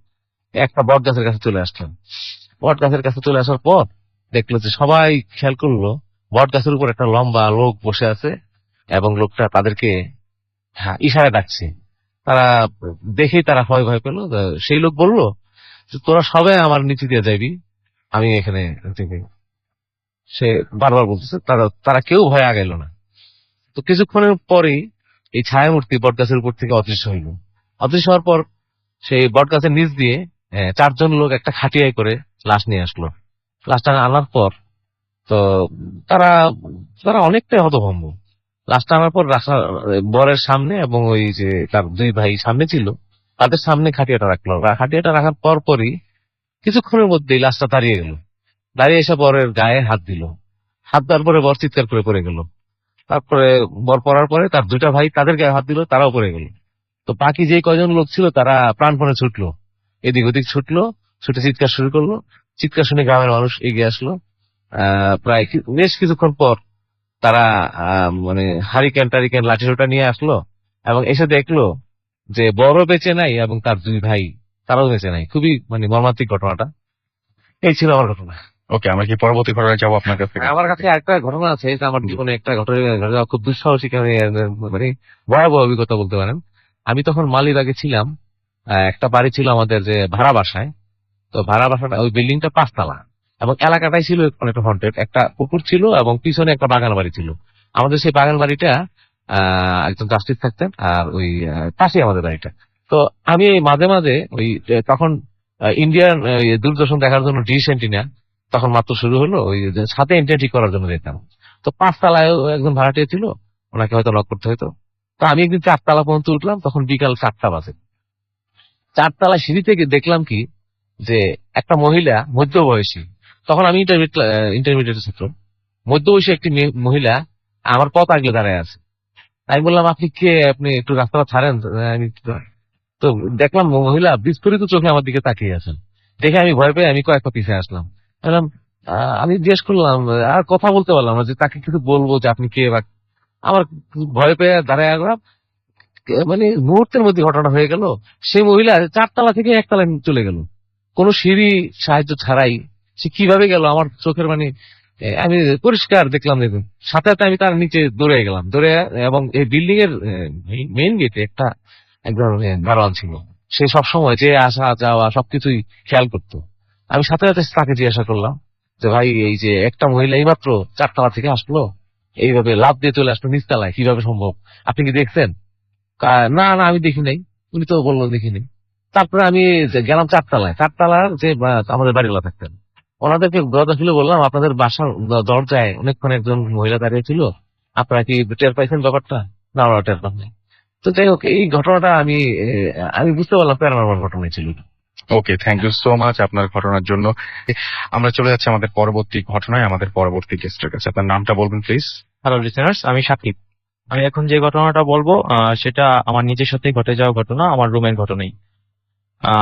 একটা বট গাছের কাছে চলে আসলেন। বট গাছের কাছে চলে আসার পর দেখলো যে, সবাই খেয়াল করলো বট গাছের উপর একটা লম্বা লোক বসে আছে, এবং লোকটা তাদেরকে ইশারায় ডাকছে। তারা দেখেই তারা ভয় ভয় পেল। সেই লোক বলল যে, তোরা সবাই আমার নিচে দিয়ে যাবি, আমি এখানে থেকে। সে বারবার বলতেছে, তারা তারা কেউ ভয় আগাইল না। তো কিছুক্ষণের পরেই এই ছায়ামূর্তি বটগাছের উপর থেকে অদৃশ্য হইল। অদৃশ্য হওয়ার পর সেই বটগাছের নিচ দিয়ে 4জন লোক একটা খাটিয়ায় করে লাশ নিয়ে আসলো। লাশটা আনার পর তো তারা তারা অনেকটাই হতভম্ব। লাশটা আনার পর বরের সামনে, এবং ওই যে তার দুই ভাই সামনে ছিল, তাদের সামনে খাটিয়াটা রাখলো। খাটিয়াটা রাখার পর পরই কিছুক্ষণের মধ্যেই লাশটা দাঁড়িয়ে গেল। দাঁড়িয়ে এসে বরের গায়ে হাত দিল। হাত দেওয়ার পরে বর চিৎকার করে পড়ে গেল। তারপরে বর পড়ার পরে তার দুইটা ভাই তাদের গায়ে হাত দিল, তারাও পড়ে গেল। তো বাকি যে কয়জন লোক ছিল তারা প্রাণপণে ছুটলো, এদিক ওদিক ছুটলো, ছুটে চিৎকার শুরু করলো। চিৎকার শুনে গ্রামের মানুষ এগিয়ে আসলো। প্রায় বেশ কিছুক্ষণ পর তারা মানে হারিকেন টারিকেন লাঠি সোটা নিয়ে আসলো, এবং এসে দেখলো যে বড় বেঁচে নাই, এবং তার দুই ভাই তারাও বেঁচে নাই। খুবই মানে মর্মান্তিক ঘটনাটা। এই ছিল আমার ঘটনা। ওকে, আমরা কি পরবর্তী ঘটনায় যাবো আপনার কাছ থেকে? আমার কাছে একটা ঘটনা আছে, এটা আমার জীবনে একটা ঘটনা ঘটে যাওয়া, খুব দুঃসাহসিক, মানে ভয়াবহ অভিজ্ঞতা বলতে পারেন। আমি তখন মালিবাগে ছিলাম। একটা বাড়ি ছিল আমাদের যে ভাড়া বাসায়। তো ভাড়া বাসাটা, ওই বিল্ডিংটা 5 তলা, এবং এলাকাটাই ছিল অনেকটা হন্টেড। একটা পুকুর ছিল এবং পিছনে একটা বাগান বাড়ি ছিল। আমাদের সেই বাগান বাড়িটা একজন জাস্টিস থাকতেন, আর ওই পাশে আমাদের বাড়িটা। তো আমি মাঝে মাঝে ওই তখন ইন্ডিয়ান দূরদর্শন দেখার জন্য ডিশ অ্যান্টিনা তখন মাত্র শুরু হলো, ওই সাথে অ্যান্টিনা ঠিক করার জন্য যেতাম। তো 5 তলায় একজন ভাড়াটিয়া ছিল, ওনাকে হয়তো নক করতে হতো। তো আমি একদিন 4 তলা পর্যন্ত উঠলাম, তখন বিকাল 4টা বাজে। 4 তলা সিঁড়ি থেকে দেখলাম কি, যে একটা মহিলা মধ্যবয়সী, তখন আমি ইন্টারমিডিয়েট ছাত্র, মধ্যবয়সী একটি মহিলা আমার পথ আগলে দাঁড়ায় আছে। আমি বললাম, আপনি কে, আপনি একটু রাস্তাটা ছাড়েন। আমি তো দেখলাম মহিলা বিস্ফোরিত চোখে আমার দিকে তাকিয়ে আছেন। দেখে আমি ভয় পেয়ে আমি কয়েক পা পিছিয়ে আসলাম। বললাম, আমি জিজ্ঞেস করলাম, আর কথা বলতে পারলাম না যে তাকে কিছু বলবো যে আপনি কে, বা আমার ভয় পেয়ে দাঁড়ায় আসলাম। মানে মুহূর্তের মধ্যে ঘটনা হয়ে গেল, সেই মহিলা 4 তলা থেকে 1 তলায় চলে গেল, কোন সিঁড়ি সাহায্য ছাড়াই। সে কিভাবে গেল আমার চোখের মানে আমি পরিষ্কার দেখলাম। দেখুন, সাথে সাথে আমি তার নিচে দৌড়ে গেলাম, দৌড়ে, এবং এই বিল্ডিং এর মেইন গেটে একটা একজন দারোয়ান ছিল। সে সবসময় যে আসা যাওয়া সবকিছুই খেয়াল করতো। আমি সাথে সাথে তাকে জিজ্ঞাসা করলাম যে, ভাই, এই যে একটা মহিলা এইমাত্র 4 তলা থেকে আসলো, এইভাবে লাফ দিয়ে চলে আসলো নিচতলায়, কিভাবে সম্ভব, আপনি কি দেখছেন? না না, আমি দেখি নাই। উনি তো বললো দেখি নাই। তারপরে আমি গেলাম 4 তলায়। 4 তলার যে আমাদের বাড়িওয়ালা থাকতেন, ওনাদেরকে দরজা খুলে বললাম, আপনাদের বাসার দরজায় অনেকক্ষণ একজন মহিলা দাঁড়িয়ে ছিল, আপনারা কি টের পাইছেন ব্যাপারটা? না, ওরা টের পান নাই। তো যাই হোক, এই ঘটনাটা আমি বুঝতে পারলাম প্যারানরমাল ঘটনা ছিল। ওকে, থ্যাংক ইউ সো মাচ আপনার ঘটনার জন্য। আমরা চলে যাচ্ছি আমাদের পরবর্তী ঘটনায়, আমাদের পরবর্তী গেস্টের কাছে। আপনার নামটা বলবেন প্লিজ। হ্যালো লিসেনার্স, আমি সাকিব। আমি এখন যে ঘটনাটা বলবো সেটা আমার নিজের সাথেই ঘটে যাওয়া ঘটনা, আমার রুমের ঘটনাই।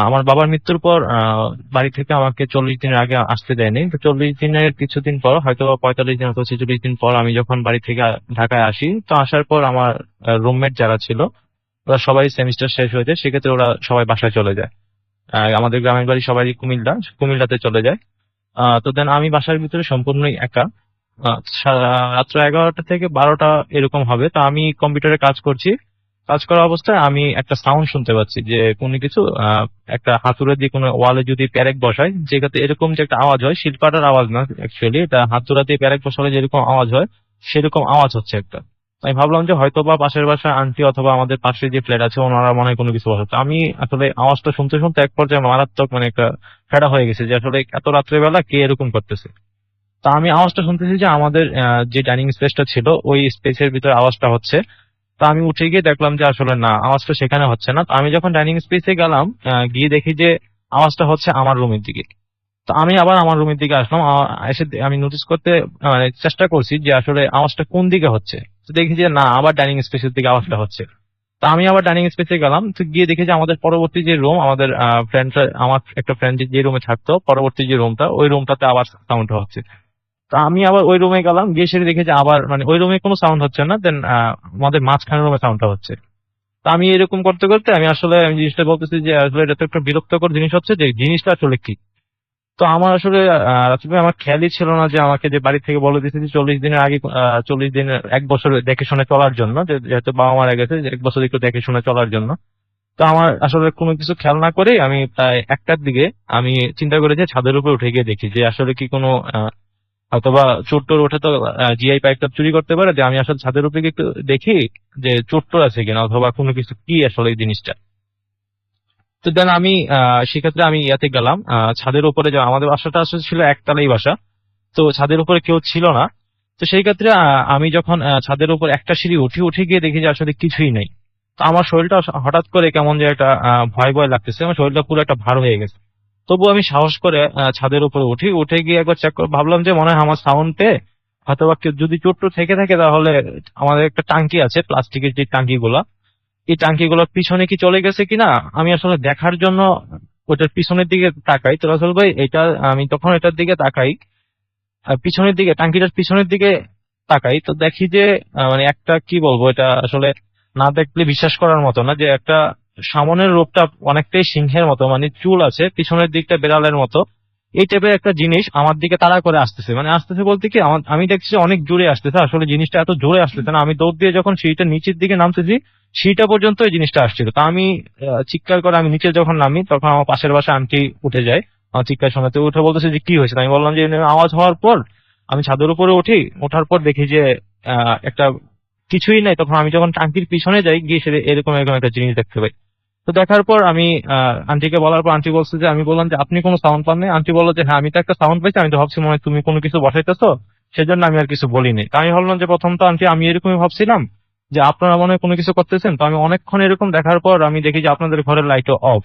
আমার বাবার মৃত্যুর পর বাড়ি থেকে আমাকে 40 দিনের আগে আসতে দেয়নি। তো 40 দিনের কিছুদিন পর, হয়তো 45 দিন অথবা 46 দিন পর আমি যখন বাড়ি থেকে ঢাকায় আসি, তো আসার পর আমার রুমমেট যারা ছিল ওরা সবাই সেমিস্টার শেষ হয়ে যায়, সেক্ষেত্রে ওরা সবাই বাসায় চলে যায়। আমাদের গ্রামের বাড়ি সবাই কুমিল্লাতে চলে যায়। তো দেন আমি বাসার ভিতরে সম্পূর্ণই একা। রাত্র 11টা থেকে 12টা এরকম হবে। তো আমি কম্পিউটারে কাজ করছি। কাজ করা অবস্থায় আমি একটা সাউন্ড শুনতে পাচ্ছি যে কোনো কিছু একটা হাতুড়ে দিয়ে কোনো ওয়ালে যদি প্যারেক বসায়, যেটাতে এরকম যে একটা আওয়াজ হয়, শিলপাটার আওয়াজ না অ্যাকচুয়ালি, এটা হাতুড়া দিয়ে প্যারেক বসালে যেরকম আওয়াজ হয় সেরকম আওয়াজ হচ্ছে একটা। আমি ভাবলাম যে হয়তো বা পাশের বাসায় আন্টি অথবা আমাদের পাশে যে ফ্ল্যাট আছে ওনারা মনে হয় কোনো কিছু বসাচ্ছে। আমি আসলে আওয়াজটা শুনতে শুনতে এক পর্যায়ে মারাত্মক একটা ফেডা হয়ে গেছে যে আসলে এত রাত্রেবেলা কে এরকম করতেছে। তা আমি আওয়াজটা শুনতেছি যে আমাদের যে ডাইনিং স্পেসটা ছিল ওই স্পেসের ভিতরে আওয়াজটা হচ্ছে। তো আমি উঠে গিয়ে দেখলাম যে আসলে না, আওয়াজটা সেখানে হচ্ছে না। তো আমি যখন ডাইনিং স্পেসে গেলাম, গিয়ে দেখি যে আওয়াজটা হচ্ছে আমার রুমের দিকে। তো আমি আবার আমার রুমের দিকে আসলাম। এসে আমি নোটিস করতে চেষ্টা করছি যে আসলে আওয়াজটা কোন দিকে হচ্ছে। তো দেখি যে না, আবার ডাইনিং স্পেসের দিকে আওয়াজটা হচ্ছে। তো আমি আবার ডাইনিং স্পেসে গেলাম, তো গিয়ে দেখি যে আমাদের পরবর্তী যে রুম, আমাদের আমার একটা ফ্রেন্ড যে রুমে থাকতো, পরবর্তী যে রুমটা, ওই রুমটাতে আবার সাউন্ড হচ্ছে। তো আমি আবার ওই রুমে গেলাম, গিয়ে সেটা দেখি যে আবার ওই রুমে কোনো সাউন্ড হচ্ছে না, দেন আমাদের মাঝখানের রুমে সাউন্ডটা হচ্ছে। তো আমি এরকম করতে করতে আমি জিনিসটা বলতেছি যে আসলে এটা তো একটা বিরক্তকর জিনিস হচ্ছে, যে জিনিসটা আসলে কি। তো আমার আসলে রাসেল ভাই, আমার খেয়ালই ছিল না যে আমাকে যে বাড়ি থেকে বলে দিয়েছে যে 40 দিনের আগে, 40 দিনের 1 বছর দেখে শুনে চলার জন্য, যেহেতু বাবা মারা গেছে, 1 বছর একটু দেখে শুনে চলার জন্য। তো আমার আসলে কোনো কিছু খেয়াল না করে আমি প্রায় 1টার দিকে আমি চিন্তা করে যে ছাদের উপরে উঠে গিয়ে দেখি যে আসলে কি কোনো অথবা চোর টোর ওঠে তো জিআই পাইপটা চুরি করতে পারে, যে আমি আসলে ছাদের উপরে গিয়ে একটু দেখি যে চোর টোর আছে কিনা অথবা কোনো কিছু কি আসলে এই জিনিসটা। তো দেন আমি সেক্ষেত্রে আমি ইয়াতে গেলাম ছাদের উপরে। যে আমাদের বাসাটা আসলে ছিল একতলাই বাসা, তো ছাদের উপরে কেউ ছিল না। তো সেই ক্ষেত্রে আমি যখন ছাদের উপর একটা সিঁড়ি উঠে গিয়ে দেখি যে আসলে কিছুই নেই। তো আমার শরীরটা হঠাৎ করে কেমন যে একটা ভয় ভয় লাগতেছে, আমার শরীরটা পুরো একটা ভার হয়ে গেছে। তবু আমি সাহস করে ছাদের উপরে উঠে গিয়ে একবার চেক করে ভাবলাম যে মনে হয় আমার সাউন্ড পেয়ে হয়তো বা কেউ যদি চোট থেকে থাকে, তাহলে আমাদের একটা টাঙ্কি আছে, প্লাস্টিকের যে টাঙ্কিগুলা, এই টাঙ্কিগুলোর পিছনে কি চলে গেছে কিনা আমি আসলে দেখার জন্য ওটার পিছনের দিকে তাকাই। তো রাসেল ভাই, আমি তখন এটার দিকে তাকাই, পিছনের দিকে, টাঙ্কিটার পিছনের দিকে তাকাই, তো দেখি যে একটা কি বলবো, এটা আসলে না দেখলে বিশ্বাস করার মতো না, যে একটা সামনের রূপটা অনেকটাই সিংহের মতো, চুল আছে, পিছনের দিকটা বেড়ালের মতো, এই টাইপের একটা জিনিস আমার দিকে তাড়া করে আসতেছে। আসতেছে বলতে কি, আমি দেখছি যে অনেক জোরে আসতেছে, আসলে জিনিসটা এত জোরে আসতেছে না। আমি দৌড় দিয়ে যখন সিঁড়িটা নিচের দিকে নামতেছি, সিঁড়িটা পর্যন্ত এই জিনিসটা আসছিল। তা আমি চিৎকার করে আমি নিচে যখন নামি, তখন আমার পাশের বাসায় আন্টি উঠে যায় আমার চিৎকার শোনাতে। উঠে বলতেছে যে কি হয়েছে। আমি বললাম যে আওয়াজ হওয়ার পর আমি ছাদের উপরে ওঠার পর দেখি যে একটা কিছুই নাই। তখন আমি যখন টাঙ্কির পিছনে যাই, গিয়ে সে এরকম এরকম একটা জিনিস দেখতে পাই। তো দেখার পর আমি আন্টিকে বলার পর আন্টি বলছে যে, আমি বললাম যে আপনি কোনো সাউন্ড পান নাই? আন্টি বললো যে হ্যাঁ, আমি তো একটা সাউন্ড পাইছি, আমি তো ভাবছি মনে হয় তুমি কোনো কিছু বসাইতেছো, সেজন্য আমি আর কিছু বলিনি। তা আমি ভাবলাম যে প্রথম তো আন্টি আমি এরকমই ভাবছিলাম যে আপনারা মনে হয় কোনো কিছু করতেছেন। তো আমি অনেকক্ষণ এরকম দেখার পর আমি দেখি যে আপনাদের ঘরের লাইটও অফ।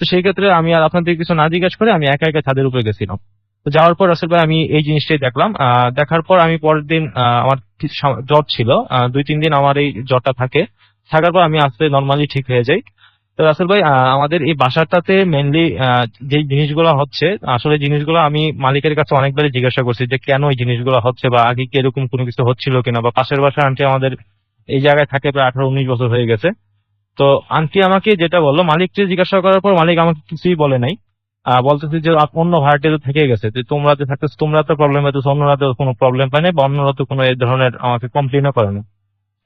তো সেই ক্ষেত্রে আমি আর আপনাদের কিছু না জিজ্ঞাসা করে আমি একা একা ছাদের উপরে গেছিলাম। তো যাওয়ার পর রাসেল ভাই আমি এই জিনিসটাই দেখলাম। দেখার পর আমি পরের দিন আমার জ্বর ছিল, 2-3 দিন আমার এই জ্বরটা থাকার পর আমি আস্তে নর্মালি ঠিক হয়ে যাই। তো রাসেল ভাই, আমাদের এই বাসাটাতে মেনলি যে জিনিসগুলো হচ্ছে, আসলে জিনিসগুলো আমি মালিকের কাছে অনেকবারই জিজ্ঞাসা করছি যে কেন এই জিনিসগুলো হচ্ছে, বা আগে কি এরকম কোনো কিছু হচ্ছিল কিনা। বা পাশের বাসার আন্টি আমাদের এই জায়গায় থাকে প্রায় 18-19 বছর হয়ে গেছে। তো আন্টি আমাকে যেটা বললো, মালিককে জিজ্ঞাসা করার পর মালিক আমাকে কিছুই বলে নাই। বলতেছে যে অন্য ভাড়াটিয়া তো থেকে গেছে, যে তোমরা যে থাকতেছো তোমরা তো প্রবলেম হইতেছে, অন্যরা তো কোনো প্রবলেম পায় নাই, বা অন্যরা তো কোনো এই ধরনের আমাকে কমপ্লেনও করে না।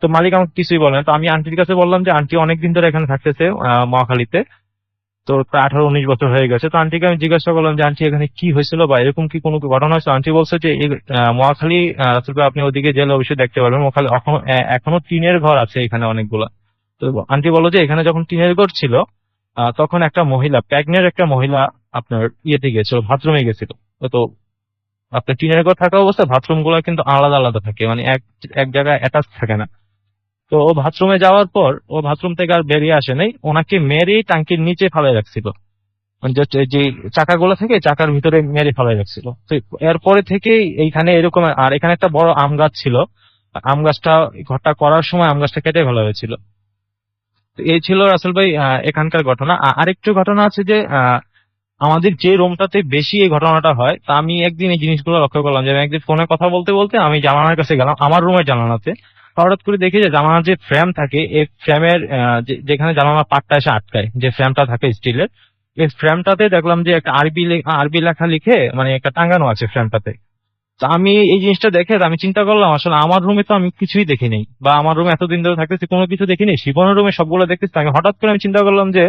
তো মালিক আমাকে কিছুই বলে না। তো আমি আন্টির কাছে বললাম যে আন্টি অনেকদিন ধরে এখানে থাকতেছে মহাখালীতে, তো প্রায় 18-19 বছর হয়ে গেছে। তো আন্টিকে আমি জিজ্ঞাসা করলাম যে আন্টি এখানে কি হয়েছিল, বা এরকম কি কোনো ঘটনা হয়েছে। আন্টি বলছে যে মহাখালী, আসলে আপনি ওদিকে গেলে অবশ্যই দেখতে পারবেন, মহাখালী এখনো টিনের ঘর আছে এখানে অনেকগুলা। তো আন্টি বললো যে এখানে যখন টিনের ঘর ছিল, তখন একটা মহিলা, প্রেগনেন্ট একটা মহিলা আপনার ইয়েতে গেছিল, বাথরুমে গেছিল। তো আপনার টিনের ঘর থাকা অবস্থায় বাথরুম গুলো কিন্তু আলাদা আলাদা থাকে, মানে এক এক জায়গায় অ্যাটাচ থাকে না। তো ও বাথরুমে যাওয়ার পর ও বাথরুম থেকে আর বেরিয়ে আসে নাই, ওনাকে মেরেই টাঙ্কির নিচে ফেলে রাখছিল, মানে যে চাকাগুলো থেকে চাকার ভিতরে মেরে ফেলাই রাখছিল। তো এরপরে থেকেই এইখানে এরকম, আর এখানে একটা বড় আম গাছ ছিল, আম গাছটা ঘরটা করার সময় আম গাছটা কেটে ফেলা হয়েছিল। তো এই ছিল রাসেল ভাই এখানকার ঘটনা। আরেকটু ঘটনা আছে যে আমাদের যে রুমটাতে বেশি এই ঘটনাটা হয়, তা আমি একদিন এই জিনিসগুলো লক্ষ্য করলাম যে আমি একদিন ফোনে কথা বলতে বলতে আমি জানালার কাছে গেলাম, আমার রুমের জানালাতে। হঠাৎ করে দেখি যে জানালার যে ফ্রেম থাকে, এই ফ্রেমের যেখানে জানালার পাটটা এসে আটকায়, যে ফ্রেমটা থাকে স্টিলের, এই ফ্রেমটাতে দেখলাম যে একটা আরবি লেখা লিখে মানে একটা টাঙানো আছে ফ্রেমটাতে। তো আমি এই জিনিসটা দেখে আমি চিন্তা করলাম আসলে আমার রুমে তো আমি কিছুই দেখি নেই, বা আমার রুমে এতদিন ধরে থাকতেছি কোনো কিছু দেখিনি, শিপনের রুমে সবগুলো দেখতেছি। আমি হঠাৎ করে আমি চিন্তা করলাম যে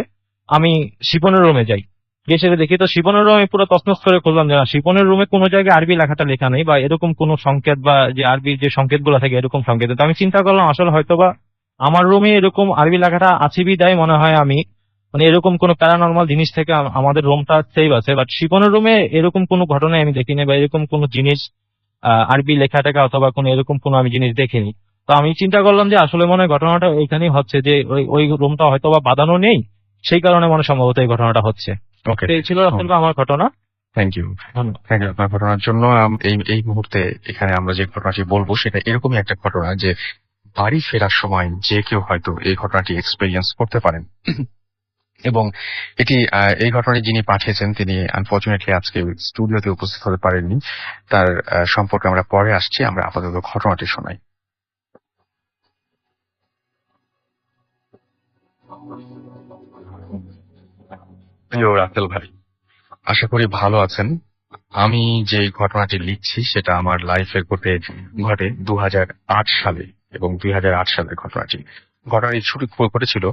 আমি শিপনের রুমে যাই। গিয়ে সেটা দেখি তো শিপনের রুমে পুরো তছনছ করে খুললাম যে না, শিপনের রুমে কোনো জায়গায় আরবি লেখাটা লেখা নেই, বা এরকম কোনো সংকেত বা যে আরবির যে সংকেত গুলো থাকে এরকম সংকেত। তো আমি চিন্তা করলাম আসলে হয়তোবা আমার রুমে এরকম আরবি লেখাটা আছে বিদায় মনে হয় আমি মানে এরকম কোনো প্যারানর্মাল জিনিস থেকে আমাদের রুমটা সেভ আছে। বাট শিপনের রুমে এরকম কোনো ঘটনায় আমি দেখিনি, বা এরকম কোনো জিনিস আরবি লেখাটাকে অথবা কোনো এরকম কোনো আমি জিনিস দেখিনি। তো আমি চিন্তা করলাম যে আসলে মনে হয় ঘটনাটা এখানেই হচ্ছে, যে ওই রুমটা হয়তো বা বাঁধানো নেই, সেই কারণে মনে হয় সম্ভবত এই ঘটনাটা হচ্ছে। ওকে, তো এই ছিল আসলে আমার ঘটনা। Thank you. ধন্যবাদ। থ্যাংক ইউ আপনার ঘটনার জন্য। এই এই মুহূর্তে এখানে আমরা যে ঘটনাটি বলবো সেটা এরকমই একটা ঘটনা যে বাড়ি ফেরার সময় যে কেউ হয়তো এই ঘটনাটি এক্সপেরিয়েন্স করতে পারেন। এবং এটি এই ঘটনাটি যিনি পাঠিয়েছেন তিনি আনফরচুনেটলি আজকে স্টুডিওতে উপস্থিত হতে পারেননি। তার সম্পর্কে আমরা পরে আসছি, আমরা আপাতত ঘটনাটি শোনাই। প্রিয় রাতেল ভাই, আশা করি ভালো আছেন। আমি যে ঘটনাটি লিখছি সেটা আমার লাইফের ঘটে 2008 সালে, এবং 2008 সালের ঘটনাটি ছুটি ঘটেছিল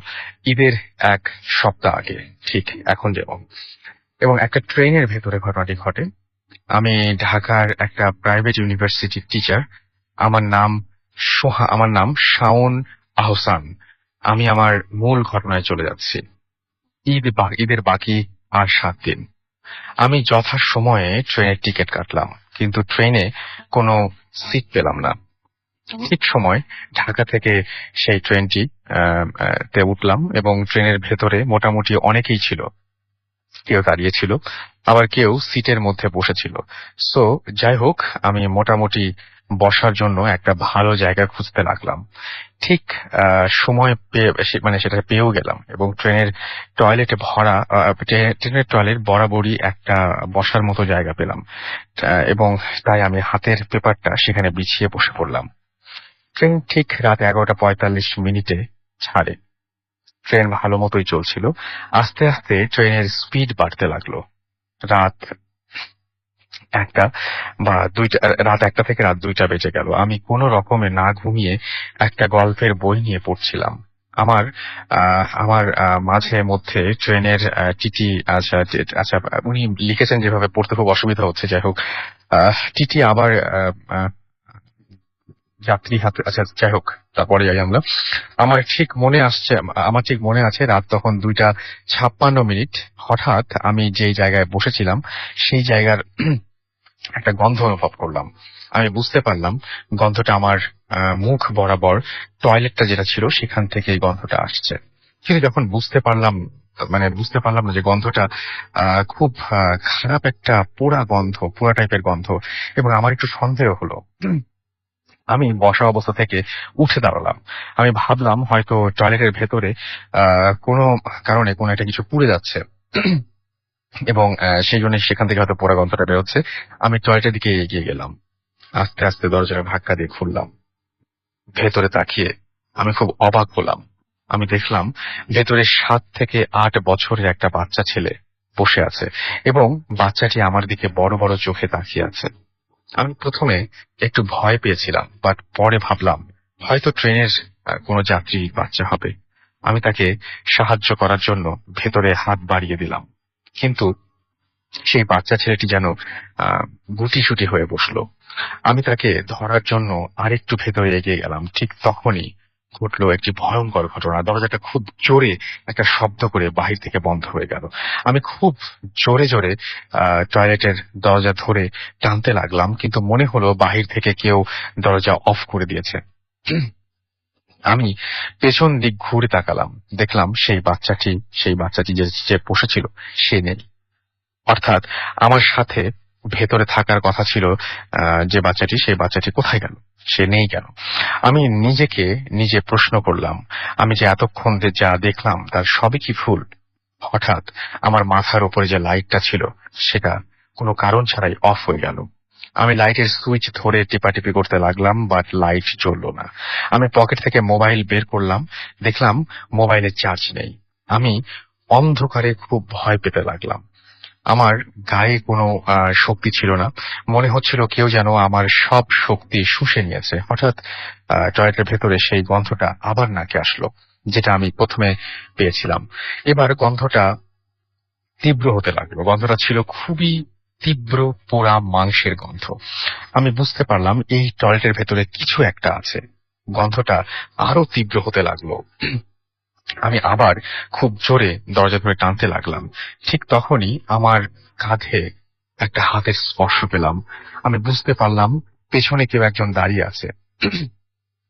ঈদের এক সপ্তাহ আগে, ঠিক এখন যেমন। এবং একটা ট্রেনের ভেতরে ঘটনাটি ঘটে। আমি ঢাকার একটা প্রাইভেট ইউনিভার্সিটির টিচার। আমার নাম শাওন আহসান। আমি আমার মূল ঘটনায় চলে যাচ্ছি। ঈদের বাকি আর 7 দিন। আমি যথাসময়ে ট্রেনের টিকিট কাটলাম, কিন্তু ট্রেনে কোনো সিট পেলাম না। ঠিক সময় ঢাকা থেকে সেই ট্রেনটি তে উঠলাম, এবং ট্রেনের ভেতরে মোটামুটি অনেকেই ছিল। কেউ দাঁড়িয়ে ছিল, আবার কেউ সিটের মধ্যে বসেছিল। সো যাই হোক, আমি মোটামুটি বসার জন্য একটা ভালো জায়গা খুঁজতে লাগলাম। ঠিক সময় পেয়ে মানে সেটা পেয়েও গেলাম, এবং ট্রেনের টয়লেট বরাবরই একটা বসার মতো জায়গা পেলাম, এবং তাই আমি হাতের পেপারটা সেখানে বিছিয়ে বসে পড়লাম। ট্রেন ঠিক রাত 11:45 ছাড়ে। ট্রেন ভালো মতোই চলছিল। আস্তে আস্তে ট্রেনের স্পিড বাড়তে লাগলো। রাত একটা থেকে রাত 2টা বেজে গেল। আমি কোনো রকমে না ঘুমিয়ে একটা গল্পের বই নিয়ে পড়ছিলাম। আমার মাঝে মধ্যে ট্রেনের টিটি, আচ্ছা উনি লিখেছেন যেভাবে পড়তে খুব অসুবিধা হচ্ছে, যাই হোক টিটি আবার যাত্রী হাতে, আচ্ছা যাই হোক তারপরে যাই আমরা। আমার ঠিক মনে আছে রাত তখন 2:56। হঠাৎ আমি যেই জায়গায় বসেছিলাম সেই জায়গার একটা গন্ধ অনুভব করলাম। আমি বুঝতে পারলাম গন্ধটা আমার মুখ বরাবর টয়লেটটা যেটা ছিল সেখান থেকে এই গন্ধটা আসছে। কিন্তু যখন বুঝতে পারলাম না যে গন্ধটা খুব খারাপ একটা পোড়া টাইপের গন্ধ, এবং আমার একটু সন্দেহ হলো। আমি বসা অবস্থা থেকে উঠে দাঁড়ালাম। আমি ভাবলাম হয়তো টয়লেটের ভেতরে কোনো কারণে কোনো একটা কিছু পুড়ে যাচ্ছে, এবং সেই জন্য সেখান থেকে হয়তো পোড়া গন্ধটা বেরোচ্ছে। আমি টয়লেটের দিকে এগিয়ে গেলাম। আস্তে আস্তে দরজাটা ধাক্কা দিয়ে খুললাম। ভেতরে তাকিয়ে আমি খুব অবাক হলাম। আমি দেখলাম ভেতরে 7 থেকে 8 বছরের একটা বাচ্চা ছেলে বসে আছে, এবং বাচ্চাটি আমার দিকে বড় বড় চোখে তাকিয়ে আছে। আমি প্রথমে একটু ভয় পেয়েছিলাম, বাট পরে ভাবলাম হয়তো ট্রেনের কোনো যাত্রী বাচ্চা হবে। আমি তাকে সাহায্য করার জন্য ভেতরে হাত বাড়িয়ে দিলাম, কিন্তু সেই বাচ্চা ছেলেটি যেন গুটিসুটি হয়ে বসলো। আমি তাকে ধরার জন্য আরেকটু ভেতরে এগিয়ে গেলাম। ঠিক তখনই ঘটলো একটি ভয়ঙ্কর ঘটনা। দরজাটা খুব জোরে একটা শব্দ করে বাহির থেকে বন্ধ হয়ে গেল। আমি খুব জোরে জোরে টয়লেটের দরজা ধরে টানতে লাগলাম, কিন্তু মনে হলো বাহির থেকে কেউ দরজা অফ করে দিয়েছে। আমি পেছন দিক ঘুরে তাকালাম, দেখলাম সেই বাচ্চাটি যে বসেছিল সে নেই। অর্থাৎ আমার সাথে ভেতরে থাকার কথা ছিল সেই বাচ্চাটি কোথায় গেল, সে নেই কেন? আমি নিজে প্রশ্ন করলাম, আমি যে এতক্ষণ যা দেখলাম তার সবই কি ভুল? হঠাৎ আমার মাথার উপরে যে লাইটটা ছিল সেটা কোনো কারণ ছাড়াই অফ হয়ে গেল। আমি লাইটের সুইচ ধরে টিপাটিপি করতে লাগলাম, বাট লাইট জ্বলল না। আমি পকেট থেকে মোবাইল বের করলাম, দেখলাম মোবাইলে চার্জ নেই। আমি অন্ধকারে খুব ভয় পেতে লাগলাম। আমার গায়ে কোনো শক্তি ছিল না, মনে হচ্ছিল কেউ যেন আমার সব শক্তি শুষে নিয়েছে। হঠাৎ টয়লেটের ভেতরে সেই গন্ধটা আবার নাকে আসলো, যেটা আমি প্রথমে পেয়েছিলাম। এবার গন্ধটা তীব্র হতে লাগলো। গন্ধটা ছিল খুবই তীব্র, পোড়া মাংসের গন্ধ। আমি বুঝতে পারলাম এই টয়লেটের ভেতরে কিছু একটা আছে। গন্ধটা আরো তীব্র হতে লাগলো। আমি আবার খুব জোরে দরজা ধরে টানতে লাগলাম। ঠিক তখনই আমার কাঁধে একটা হাতের স্পর্শ পেলাম। আমি বুঝতে পারলাম পেছনে কেউ একজন দাঁড়িয়ে আছে।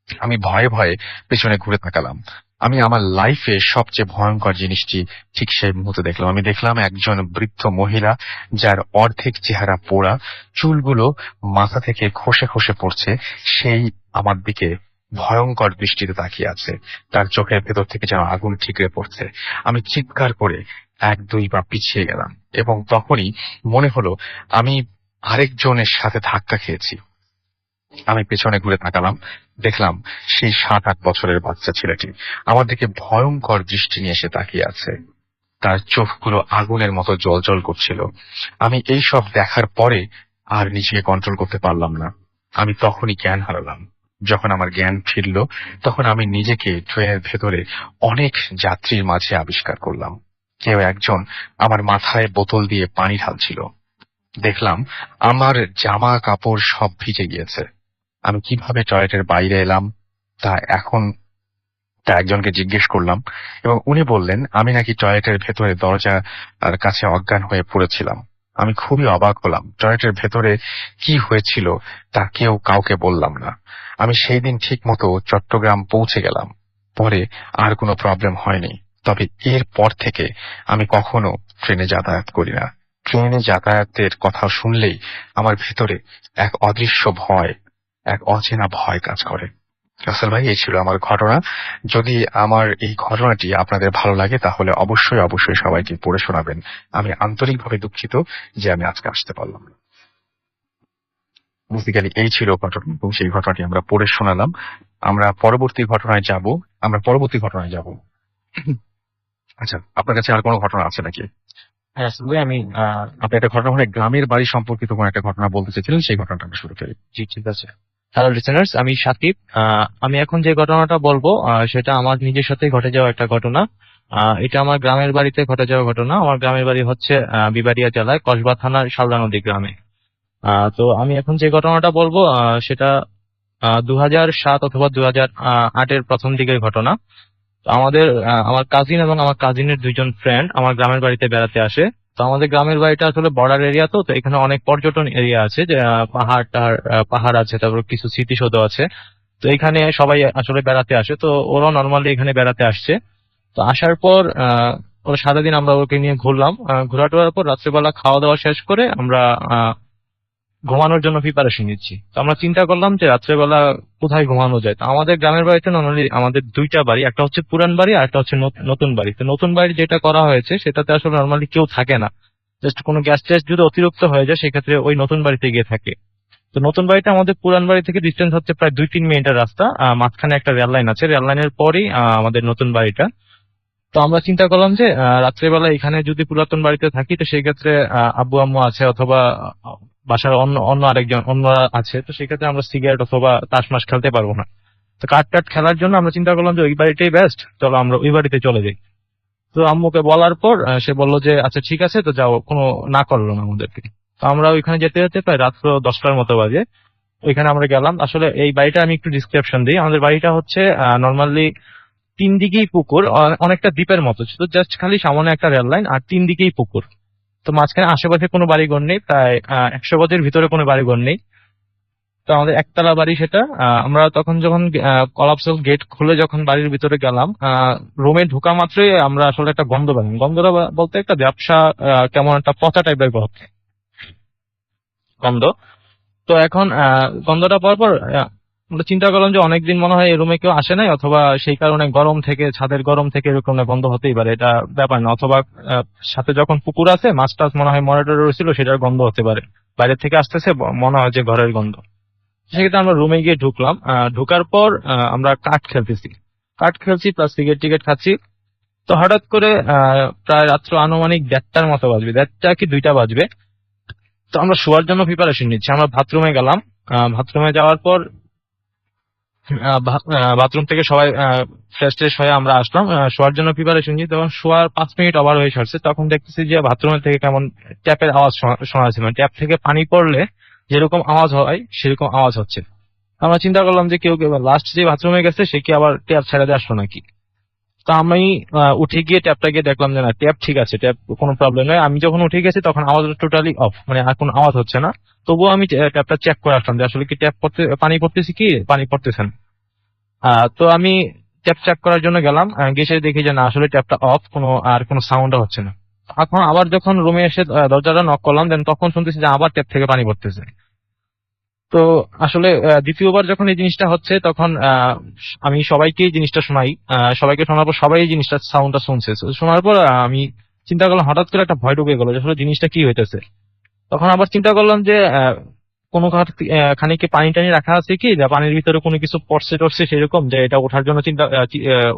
আমি ভয়ে ভয়ে পেছনে ঘুরে তাকালাম। আমি আমার লাইফে সবচেয়ে ভয়ঙ্কর জিনিসটি ঠিক সেই মুহূর্তে দেখলাম। আমি দেখলাম একজন বৃদ্ধ মহিলা, যার অর্ধেক চেহারা পোড়া, চুলগুলো মাথা থেকে খসে খসে পড়ছে, সেই আমার দিকে ভয়ঙ্কর দৃষ্টিতে তাকিয়ে আছে। তার চোখের ভেতর থেকে যেন আগুন ঠিকরে পড়ছে। আমি চিৎকার করে 1-2 পা পিছিয়ে গেলাম, এবং তখনই মনে হলো আমি আরেকজনের সাথে ধাক্কা খেয়েছি। আমি পেছনে ঘুরে তাকালাম, দেখলাম সেই 7-8 বছরের বাচ্চা ছেলেটি আমার দিকে ভয়ঙ্কর দৃষ্টি নিয়ে এসে তাকিয়ে আছে। তার চোখগুলো আগুনের মতো জ্বলজ্বল করছিল। আমি এই সব দেখার পরে আর নিজেকে কন্ট্রোল করতে পারলাম না। আমি তখনই জ্ঞান হারালাম। যখন আমার জ্ঞান ফিরল, তখন আমি নিজেকে ট্রেনের ভেতরে অনেক যাত্রীর মাঝে আবিষ্কার করলাম। কেউ একজন আমার মাথায় বোতল দিয়ে পানি ঢালছিল। দেখলাম আমার জামা কাপড় সব ভিজে গিয়েছে। আমি কিভাবে টয়লেটের বাইরে এলাম তা একজনকে জিজ্ঞেস করলাম, এবং উনি বললেন আমি নাকি টয়লেটের ভেতরে দরজার কাছে অজ্ঞান হয়ে পড়েছিলাম। আমি খুবই অবাক হলাম। টয়লেটের ভেতরে কি হয়েছিল তা কেউ কাউকে বললাম না। আমি সেই দিন ঠিক মতো চট্টগ্রাম পৌঁছে গেলাম। পরে আর কোনো প্রবলেম হয়নি। তবে এর পর থেকে আমি কখনো ট্রেনে যাতায়াত করি না। ট্রেনে যাতায়াতের কথা শুনলেই আমার ভেতরে এক অদৃশ্য ভয়, এক অচেনা ভয় কাজ করে। রাসেল ভাই, এই ছিল আমার ঘটনা। যদি আমার এই ঘটনাটি আপনাদের ভালো লাগে তাহলে অবশ্যই সবাইকে পড়ে শোনাবেন। আমি আন্তরিকভাবে দুঃখিত যে আমি আজকে আসতে পারলাম না। বেসিক্যালি এই ছিল ঘটনা, এবং সেই ঘটনাটি আমরা পড়ে শোনালাম। আমরা পরবর্তী ঘটনায় যাব। আচ্ছা, আপনার কাছে আর কোনো ঘটনা আছে নাকি? হ্যাঁ, আসলে আমি আপনি একটা ঘটনা মানে গ্রামের বাড়ি সম্পর্কিত কোনো একটা ঘটনা বলতে চেয়েছিলেন, সেই ঘটনাটা আমরা শুরু করি। জি, ঠিক আছে। হ্যালো লিসেনার্স, আমি সাকিব। আমি এখন যে ঘটনাটা বলবো সেটা আমার নিজের সাথে ঘটে যাওয়া একটা ঘটনা। এটা আমার গ্রামের বাড়িতে ঘটে যাওয়া ঘটনা। আমার গ্রামের বাড়ি হচ্ছে বিবাড়িয়া জেলায় কসবা থানার শালদা নদী গ্রামে। তো আমি এখন যে ঘটনাটা বলবো সেটা 2007 অথবা 2008-এর প্রথম দিকের ঘটনা। তো আমার কাজিন এবং আমার কাজিনের 2জন ফ্রেন্ড আমার গ্রামের বাড়িতে বেড়াতে আসে। তো আমাদের গ্রামের বাড়িটা আসলে বর্ডার এরিয়া, তো এখানে অনেক পর্যটন এরিয়া আছে, যে পাহাড় আছে, তারপর কিছু স্মৃতিসৌধ আছে। তো এখানে সবাই আসলে বেড়াতে আসে। তো ওরাও নর্মালি এখানে বেড়াতে আসছে। তো আসার পর ওরা সারাদিন আমরা ওকে নিয়ে ঘুরলাম। ঘোরাটোরার পর রাত্রেবেলা খাওয়া দাওয়া শেষ করে আমরা ঘুমানোর জন্য প্রিপারেশন নিচ্ছি। তো আমরা চিন্তা করলাম যে রাত্রেবেলা কোথায় ঘুমানো যায়। তো আমাদের গ্রামের বাড়িতে নর্মালি আমাদের 2টা বাড়ি, একটা হচ্ছে পুরান বাড়ি আর একটা হচ্ছে নতুন বাড়ি। তো নতুন বাড়ি যেটা করা হয়েছে সেটাতে আসলে নর্মালি কেউ থাকে না, জাস্ট কোনো গ্যাস ট্যাস যদি অতিরিক্ত হয়ে যায় সেক্ষেত্রে ওই নতুন বাড়িতে গিয়ে থাকে। তো নতুন বাড়িটা আমাদের পুরান বাড়ি থেকে ডিস্টেন্স হচ্ছে প্রায় 2-3 মিনিটের রাস্তা। মাঝখানে একটা রেল লাইন আছে, রেল লাইনের পরেই আমাদের নতুন বাড়িটা। তো আমরা চিন্তা করলাম যে রাত্রেবেলা এখানে যদি পুরাতন বাড়িতে থাকি তো সেই ক্ষেত্রে আব্বু আম্মু আছে অথবা বাসার অন্য অন্যরা আছে, তো সেক্ষেত্রে আমরা সিগারেট অথবা তাস মাস খেলতে পারবো না। তো কাঠ টাট খেলার জন্য আমরা চিন্তা করলাম যে ওই বাড়িটাই বেস্ট, চলো আমরা ওই বাড়িতে চলে যাই। তো আম্মুকে বলার পর সে বললো যে আচ্ছা ঠিক আছে, তো যাও, কোনো না করলো না আমাদেরকে। তো আমরা ওইখানে যেতে যেতে প্রায় রাত্র 10টার মতো বাজে। ওইখানে আমরা গেলাম। আসলে এই বাড়িটা আমি একটু ডিসক্রিপশন দিই। আমাদের বাড়িটা হচ্ছে নর্মালি 3 দিকেই পুকুর, অনেকটা দ্বীপের মতো, শুধু জাস্ট খালি সামনে একটা রেল লাইন আর 3 দিকেই পুকুর। তো মাঝখানে আশেপাশে কোনো বাড়িঘর নেই, প্রায় 100 গজের ভিতরে কোনো বাড়িঘর নেই। তো আমাদের একতলা বাড়ি সেটা। আমরা তখন যখন কলাপসেল গেট খুলে যখন বাড়ির ভিতরে গেলাম, রুমে ঢোকা মাত্রই আমরা আসলে একটা গন্ধ পেলাম। গন্ধটা বলতে একটা ব্যবসা, কেমন একটা পচা টাইপের গন্ধ। তো এখন গন্ধটা পাওয়ার পর আমরা চিন্তা করলাম যে অনেকদিন মনে হয় এই রুমে কেউ আসে নাই, অথবা সেই কারণে গরম থেকে, ছাদের গরম থেকে এরকম একটা গন্ধ হতেই পারে, এটা ব্যাপার না। অথবা সাথে যখন পুকুর আছে, মাছ টাছ মনে হয় মরে টরে রয়েছিল, সেটার গন্ধ হতে পারে, বাইরে থেকে আসতেছে, মনে হয় যে ঘরের গন্ধ। সেক্ষেত্রে আমরা রুমে গিয়ে ঢুকলাম। ঢোকার পর আমরা কাঠ খেলছি প্লাস সিগারেট টিকেট খাচ্ছি। তো হঠাৎ করে প্রায় রাত্র আনুমানিক 1:30টার মতো বাজবে, 1:30 কি 2টা বাজবে। তো আমরা শোয়ার জন্য প্রিপারেশন নিচ্ছি। আমরা বাথরুমে গেলাম। বাথরুমে যাওয়ার পর বাথরুম থেকে সবাই ফ্রেশ ট্রেশ হয়ে আমরা আসলাম, শোয়ার জন্য প্রিপারেশন নিই। তখন শোয়ার 5 মিনিট ওভার হয়ে সারছে, তখন দেখতেছি যে বাথরুমের থেকে কেমন ট্যাপের আওয়াজ শোনা যাচ্ছে, মানে ট্যাপ থেকে পানি পড়লে যেরকম আওয়াজ হয় সেরকম আওয়াজ হচ্ছে। আমরা চিন্তা করলাম যে কেউ লাস্ট যে বাথরুমে গেছে সে কি আবার ট্যাপ ছেড়ে দিয়ে আসলো নাকি। তো আমি উঠে গিয়ে ট্যাপটা গিয়ে দেখলাম যে না, ট্যাপ ঠিক আছে, ট্যাপ কোনো প্রবলেম নয়। আমি যখন উঠে গেছি তখন আওয়াজটা টোটালি অফ, মানে আর কোনো আওয়াজ হচ্ছে না। তবুও আমি ট্যাপটা চেক করে আসলাম যে আসলে কি পানি পড়তেছে কি পানি পড়তেছে না। তো আমি ট্যাপ চেক করার জন্য গেলাম, গেছে দেখি যে না, আসলে ট্যাপটা অফ, কোনো সাউন্ডও হচ্ছে না। এখন আবার যখন রুমে এসে দরজাটা নক করলাম, দেন তখন শুনতেছি যে আবার ট্যাপ থেকে পানি পড়তেছে। তো আসলে দ্বিতীয়বার যখন এই জিনিসটা হচ্ছে তখন আমি সবাইকে এই জিনিসটা শোনাই। সবাইকে শোনার পর সবাই এই জিনিসটা সাউন্ডটা শুনছে। So, শোনার পর আমি চিন্তা করলাম, হঠাৎ করে একটা ভয় ঢুকে গেলো যে আসলে জিনিসটা কি হইতেছে। তখন আবার চিন্তা করলাম যে কোনো খানিকে পানি টানি রাখা আছে কি, যা পানির ভিতরে কোনো কিছু পড়ছে টরছে সেরকম, যে এটা ওঠার জন্য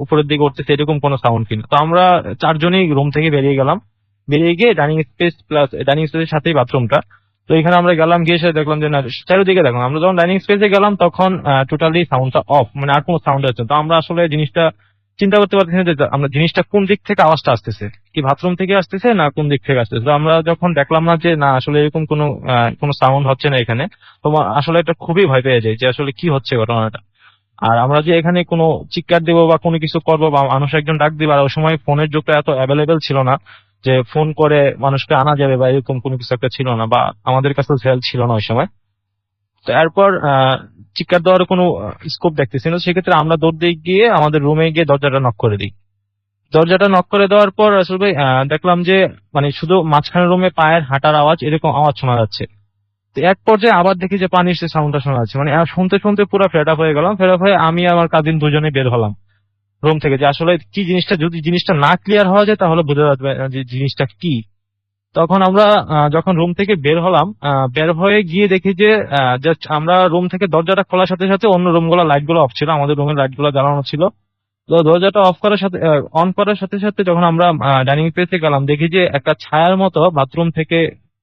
উপরের দিকে উঠতেছে এরকম কোনো সাউন্ড কিনা। তো আমরা 4জনই রুম থেকে বেরিয়ে গেলাম। বেরিয়ে গিয়ে ডাইনিং স্পেসের সাথেই বাথরুমটা। তো এখানে আমরা গেলাম, গিয়ে এসে দেখলাম যে না, চারিদিকে দেখলাম। আমরা যখন ডাইনিং স্পেসে গেলাম তখন টোটালি সাউন্ডটা অফ, মানে আর কোনো সাউন্ড হচ্ছে না। তো আমরা আসলে জিনিসটা চিন্তা করতে পারতেছি না যে আমরা জিনিসটা কোন দিক থেকে আওয়াজটা আসতেছে, কি বাথরুম থেকে আসতেছে না কোন দিক থেকে আসতেছে। তো আমরা যখন দেখলাম না যে না, আসলে এরকম কোনো সাউন্ড হচ্ছে না এখানে, তো আসলে এটা খুবই ভয় পেয়ে যায় যে আসলে কি হচ্ছে ঘটনাটা। আর আমরা যে এখানে কোনো চিৎকার দেবো বা কোনো কিছু করবো বা মানুষ একজন ডাক দিবে, আর ওই সময় ফোনের যুগটা এত অ্যাভেলেবেল ছিল না যে ফোন করে মানুষকে আনা যাবে বা এরকম কোনো কিছু একটা ছিল না, বা আমাদের কাছে সেল ছিল না ওই সময়। তো এরপর চিৎকার দেওয়ার কোনো স্কোপ দেখতেছি না। সেক্ষেত্রে আমরা দৌড় দিয়ে গিয়ে আমাদের রুমে গিয়ে দরজাটা নক করে দিই। দরজাটা নক করে দেওয়ার পর আসলে ভাই দেখলাম যে মানে শুধু মাঝখানে রুমে পায়ের হাঁটার আওয়াজ, এরকম আওয়াজ শোনা যাচ্ছে। তো এক পর্যায়ে আবার দেখি যে পানির সে সাউন্ডটা শোনা যাচ্ছে, মানে শুনতে শুনতে পুরো ফেড আপ হয়ে গেলাম। ফেড আপ হয়ে আমি আমার কাজিন দুজনে বের হলাম রুম থেকে, যে আসলে কি জিনিসটা, যদি জিনিসটা না ক্লিয়ার হওয়া যায় তাহলে বোঝা যাবে যে জিনিসটা কি। তখন আমরা যখন রুম থেকে বের হলাম, বের হয়ে গিয়ে দেখি যে জাস্ট আমরা রুম থেকে দরজাটা খোলার সাথে সাথে অন্য রুমগুলো লাইট গুলো অফ ছিল, আমাদের রুমের লাইট গুলো জ্বালানো ছিল। তো দরজাটা অন করার সাথে সাথে যখন আমরা ডাইনিং স্পেসে গেলাম, দেখি যে একটা ছায়ার মতো বাথরুম থেকে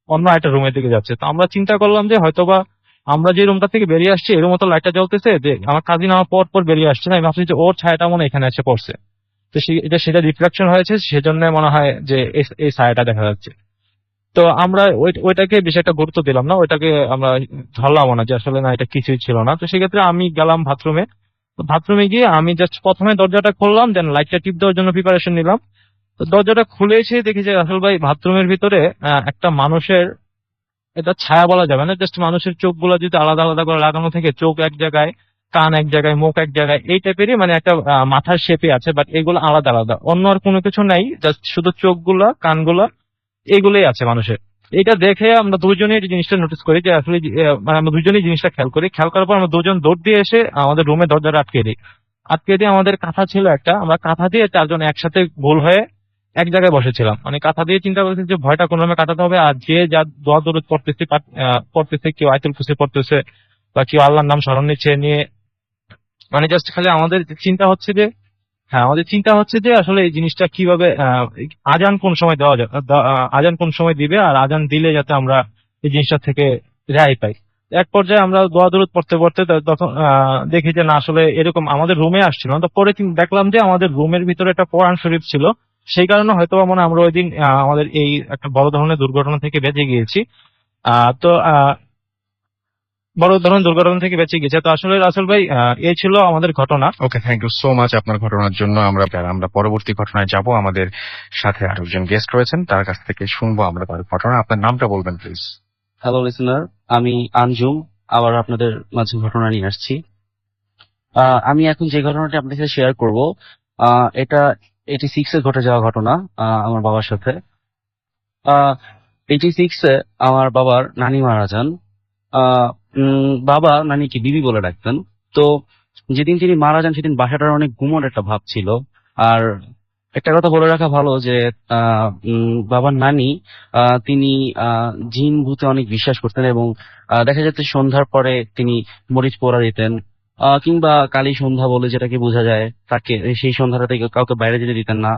অন্য একটা রুমের দিকে যাচ্ছে। তো আমরা চিন্তা করলাম যে হয়তোবা আমরা যে রুমটা থেকে বেরিয়ে আসছি এর মতো লাইটটা জ্বলতেছে, যে আমার কাজিন আমার পর পর বেরিয়ে আসছে না, আমি ভাবছি যে ওর ছায়াটা মনে হয় এখানে এসে পড়ছে। তো সেটা রিফ্লেকশন হয়েছে, সেজন্য মনে হয় যে এই ছায়াটা দেখা যাচ্ছে। তো আমরা ওইটাকে বেশি একটা গুরুত্ব দিলাম না, ওইটাকে আমরা ধরলাম না যে আসলে না, এটা কিছুই ছিল না। তো সেক্ষেত্রে আমি গেলাম বাথরুমে। বাথরুমে গিয়ে আমি জাস্ট প্রথমে দরজাটা খুললাম, দেন লাইটটা টিপ দেওয়ার জন্য প্রিপারেশন নিলাম। তো দরজাটা খুলে এসে দেখি যে আসল ভাই বাথরুমের ভিতরে একটা মানুষের, এটা ছায়া বলা যাবে না, জাস্ট মানুষের চোখগুলো যদি আলাদা আলাদা করে লাগানো থাকে, চোখ এক জায়গায়, কান এক জায়গায়, মুখ এক জায়গায়, এই টাইপেরই মানে একটা মাথার শেপে আছে, বাট এগুলো আলাদা আলাদা, অন্য আর কোনো কিছু নাই, জাস্ট শুধু চোখগুলা কানগুলা এগুলোই আছে মানুষের। এটা দেখে আমরা দুজনেই এই জিনিসটা নোটিস করি যে আসলে মানে আমরা দুজনেই জিনিসটা খেয়াল করি। খেয়াল করার পর আমরা দুজন দৌড় দিয়ে এসে আমাদের রুমে দরজাটা আটকে দিয়ে আমাদের কাঁথা ছিল একটা, আমরা কাঁথা দিয়ে 4জন একসাথে গোল হয়ে এক জায়গায় বসেছিলাম। মানে কাঁথা দিয়ে চিন্তা করছি যে ভয়টা কোনোভাবে কাটাতে হবে, আর যে যা দোয়া দরুদ পড়তেছে, কেউ আয়াতুল কুরসি পড়তেছে বা কেউ আল্লাহর নাম স্মরণ নিয়ে, মানে জাস্ট খালি আমাদের চিন্তা হচ্ছে যে, হ্যাঁ, আমাদের চিন্তা হচ্ছে যে আসলে এই জিনিসটা কিভাবে আজান কোন সময় দেওয়া যাবে, আজান কোন সময় দিবে, আর আজান দিলে যাতে আমরা এই জিনিসটা থেকে রেহাই পাই। এক পর্যায়ে আমরা দোয়া দরুদ পড়তে পড়তে তখন দেখি যে না, আসলে এরকম আমাদের রুমে আসছিল না। তো পরে দেখলাম যে আমাদের রুমের ভিতরে একটা কোরআন শরীফ ছিল, সেই কারণে হয়তো মনে হয় আমরা ওই দিন আমাদের এই একটা বড় ধরনের দুর্ঘটনা থেকে বেঁচে গিয়েছি। তো বড় ধরনের দুর্ঘটনা থেকে বেঁচে গেছে। তো আসলে রাসেল ভাই এই ছিল আমাদের ঘটনা। ওকে, থ্যাংক ইউ সো মাচ আপনার ঘটনার জন্য। আমরা পরবর্তী ঘটনায় যাব। আমাদের সাথে আরেকজন গেস্ট রয়েছেন, তার কাছ থেকে শুনবো আমরা তার ঘটনা। আপনার নামটা বলবেন প্লিজ। হ্যালো লিসেনার, আমি আঞ্জুম আবার আপনাদের মাঝে ঘটনা নিয়ে আসছি। আমি এখন যে ঘটনাটি আপনাদের সাথে শেয়ার করব এটা 86-এ ঘটে যাওয়া ঘটনা আমার বাবার সাথে। 86-এ আমার বাবার নানি মারা যান। বাবা নানিকে বিবি বলে ডাকতেন। তো যেদিন তিনি মারা যান সেদিন বাসাটার অনেক গুমোট একটা ভাব ছিল। আর একটা কথা বলে রাখা ভালো যে বাবার নানি তিনি জিন ভূতে অনেক বিশ্বাস করতেন এবং দেখা যেত সন্ধ্যার পরে তিনি মরিচ পোড়া দিতেন, কিংবা কালী সন্ধ্যা বলে যেটাকে বোঝা যায়, তাকে সেই সন্ধ্যাটাতে কাউকে বাইরে যেতে দিতেন না।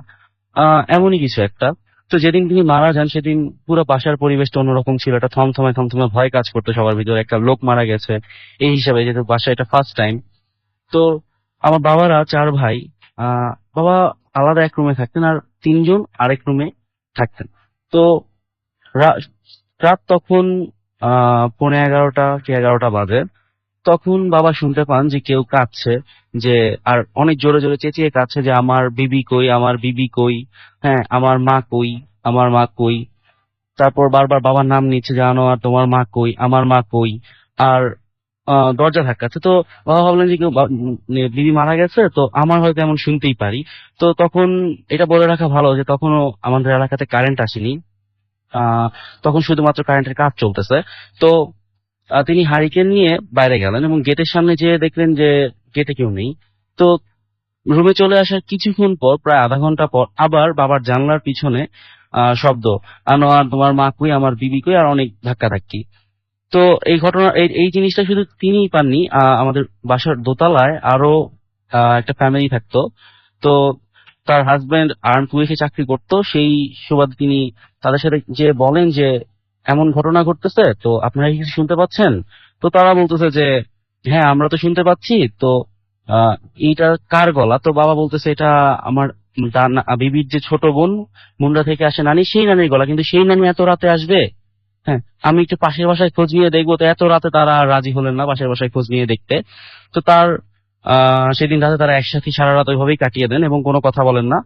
এমনই কিছু একটা। তো যেদিন তিনি মারা যান সেদিন পুরো বাসার পরিবেশটা অন্যরকম ছিল, একটা থমথমে থমথমে ভয় কাজ করতো সবার ভিতরে, একটা লোক মারা গেছে এই হিসাবে, যেহেতু বাসায় এটা ফার্স্ট টাইম। তো আমার বাবারা 4 ভাই, বাবা আলাদা এক রুমে থাকতেন আর 3 জন আরেক রুমে থাকতেন। তো রা- রাত তখন 11:30 কি 11টা বাজে। তখন বাবা শুনতে পান যে কেউ কাঁদছে, যে আর অনেক জোরে জোরে চেঁচিয়ে কাঁদছে যে আমার বিবি কই, আমার বিবি কই, হ্যাঁ আমার মা কই, আমার মা কই। তারপর বারবার বাবার নাম নিচ্ছে, জানো আর তোমার মা কই, আমার মা কই। আর দরজা ধাক্কাচ্ছে। তো বাবা ভাবলেন যে কেউ বিবি মারা গেছে, তো আমার হয়তো এমন শুনতেই পারি। তো তখন এটা বলে রাখা ভালো যে তখনও আমাদের এলাকাতে কারেন্ট আসেনি। তখন শুধুমাত্র কারেন্টের কাজ চলতেছে। তো তিনি হারিকেন নিয়ে বাইরে গেলেন এবং গেটের সামনে যেয়ে দেখলেন যে গেটে কেউ নেই। তো রুমে চলে আসার কিছুক্ষণ পর, প্রায় আধা ঘন্টা পর, আবার বাবার জানলার পিছনে শব্দ, আনোয়ার তোমার মা কই, আমার বিবি কই, আর অনেক ধাক্কাধাক্কি। তো এই ঘটনা এই জিনিসটা শুধু তিনিই পাননি, আমাদের বাসার দোতলায় আরো একটা ফ্যামিলি থাকতো। তো তার হাজবেন্ড আর্ম পুলিশে চাকরি করতো, সেই সুবাদে তিনি তাদের সাথে যে বলেন যে এমন ঘটনা ঘটতেছে, তো আপনারা কি কিছু শুনতে পাচ্ছেন? তো তারা বলতেছে যে হ্যাঁ আমরা তো শুনতে পাচ্ছি। তো আহ এইটা কার গলা? তো বাবা বলতেছে এটা আমার বিবির যে ছোট বোন মুন্ডা থেকে আসে নানি, সেই নানির গলা। কিন্তু সেই নানি এত রাতে আসবে? হ্যাঁ, আমি একটু পাশের বাসায় খোঁজ নিয়ে দেখবো। তো এত রাতে তারা রাজি হলেন না পাশের বাসায় খোঁজ নিয়ে দেখতে। তো সেদিন রাতে তারা একসাথে সারা রাত ওইভাবেই কাটিয়ে দেন এবং কোনো কথা বলেন না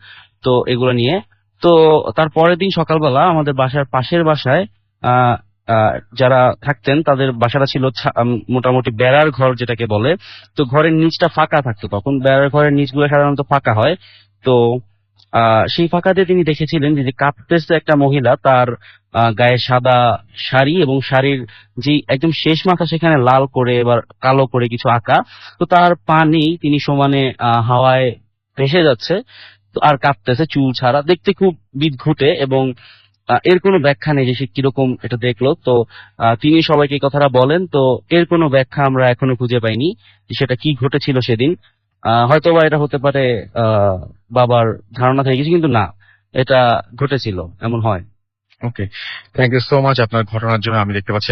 তো এগুলো নিয়ে। তো তার পরের দিন সকালবেলা আমাদের বাসার পাশের বাসায় আহ আহ, যারা থাকতেন তাদের বাসাটা ছিল মোটামুটি বেড়ার ঘর যেটাকে বলে। তো ঘরের নিচটা ফাঁকা থাকতো, তখন বেড়ার ঘরের নিচগুলো সাধারণত ফাঁকা হয়। তো সেই ফাঁকা দিয়ে তিনি দেখেছিলেন যে কাঁপতেছে একটা মহিলা, তার গায়ে সাদা শাড়ি এবং শাড়ির যে একদম শেষ মাথা সেখানে লাল করে এবার কালো করে কিছু আঁকা। তো তার পা নেই, তিনি সমানে হাওয়ায় ভেসে যাচ্ছে। তো আর কাঁপতেছে, চুল ছাড়া, দেখতে খুব বিদঘুটে এবং এর কোনো ব্যাখ্যা নেই যে সে কিরকম এটা দেখলো। তো তিনি সবাইকে এই কথাটা বলেন। তো এর কোনো ব্যাখ্যা আমরা এখনো খুঁজে পাইনি যে সেটা কি ঘটেছিল সেদিন। হয়তোবা এটা হতে পারে বাবার ধারণা থেকে কিছু, কিন্তু না, এটা ঘটেছিল, এমন হয়। ওকে, থ্যাংক ইউ সো মাচ আপনার ঘটনার জন্য। আমি দেখতে পাচ্ছি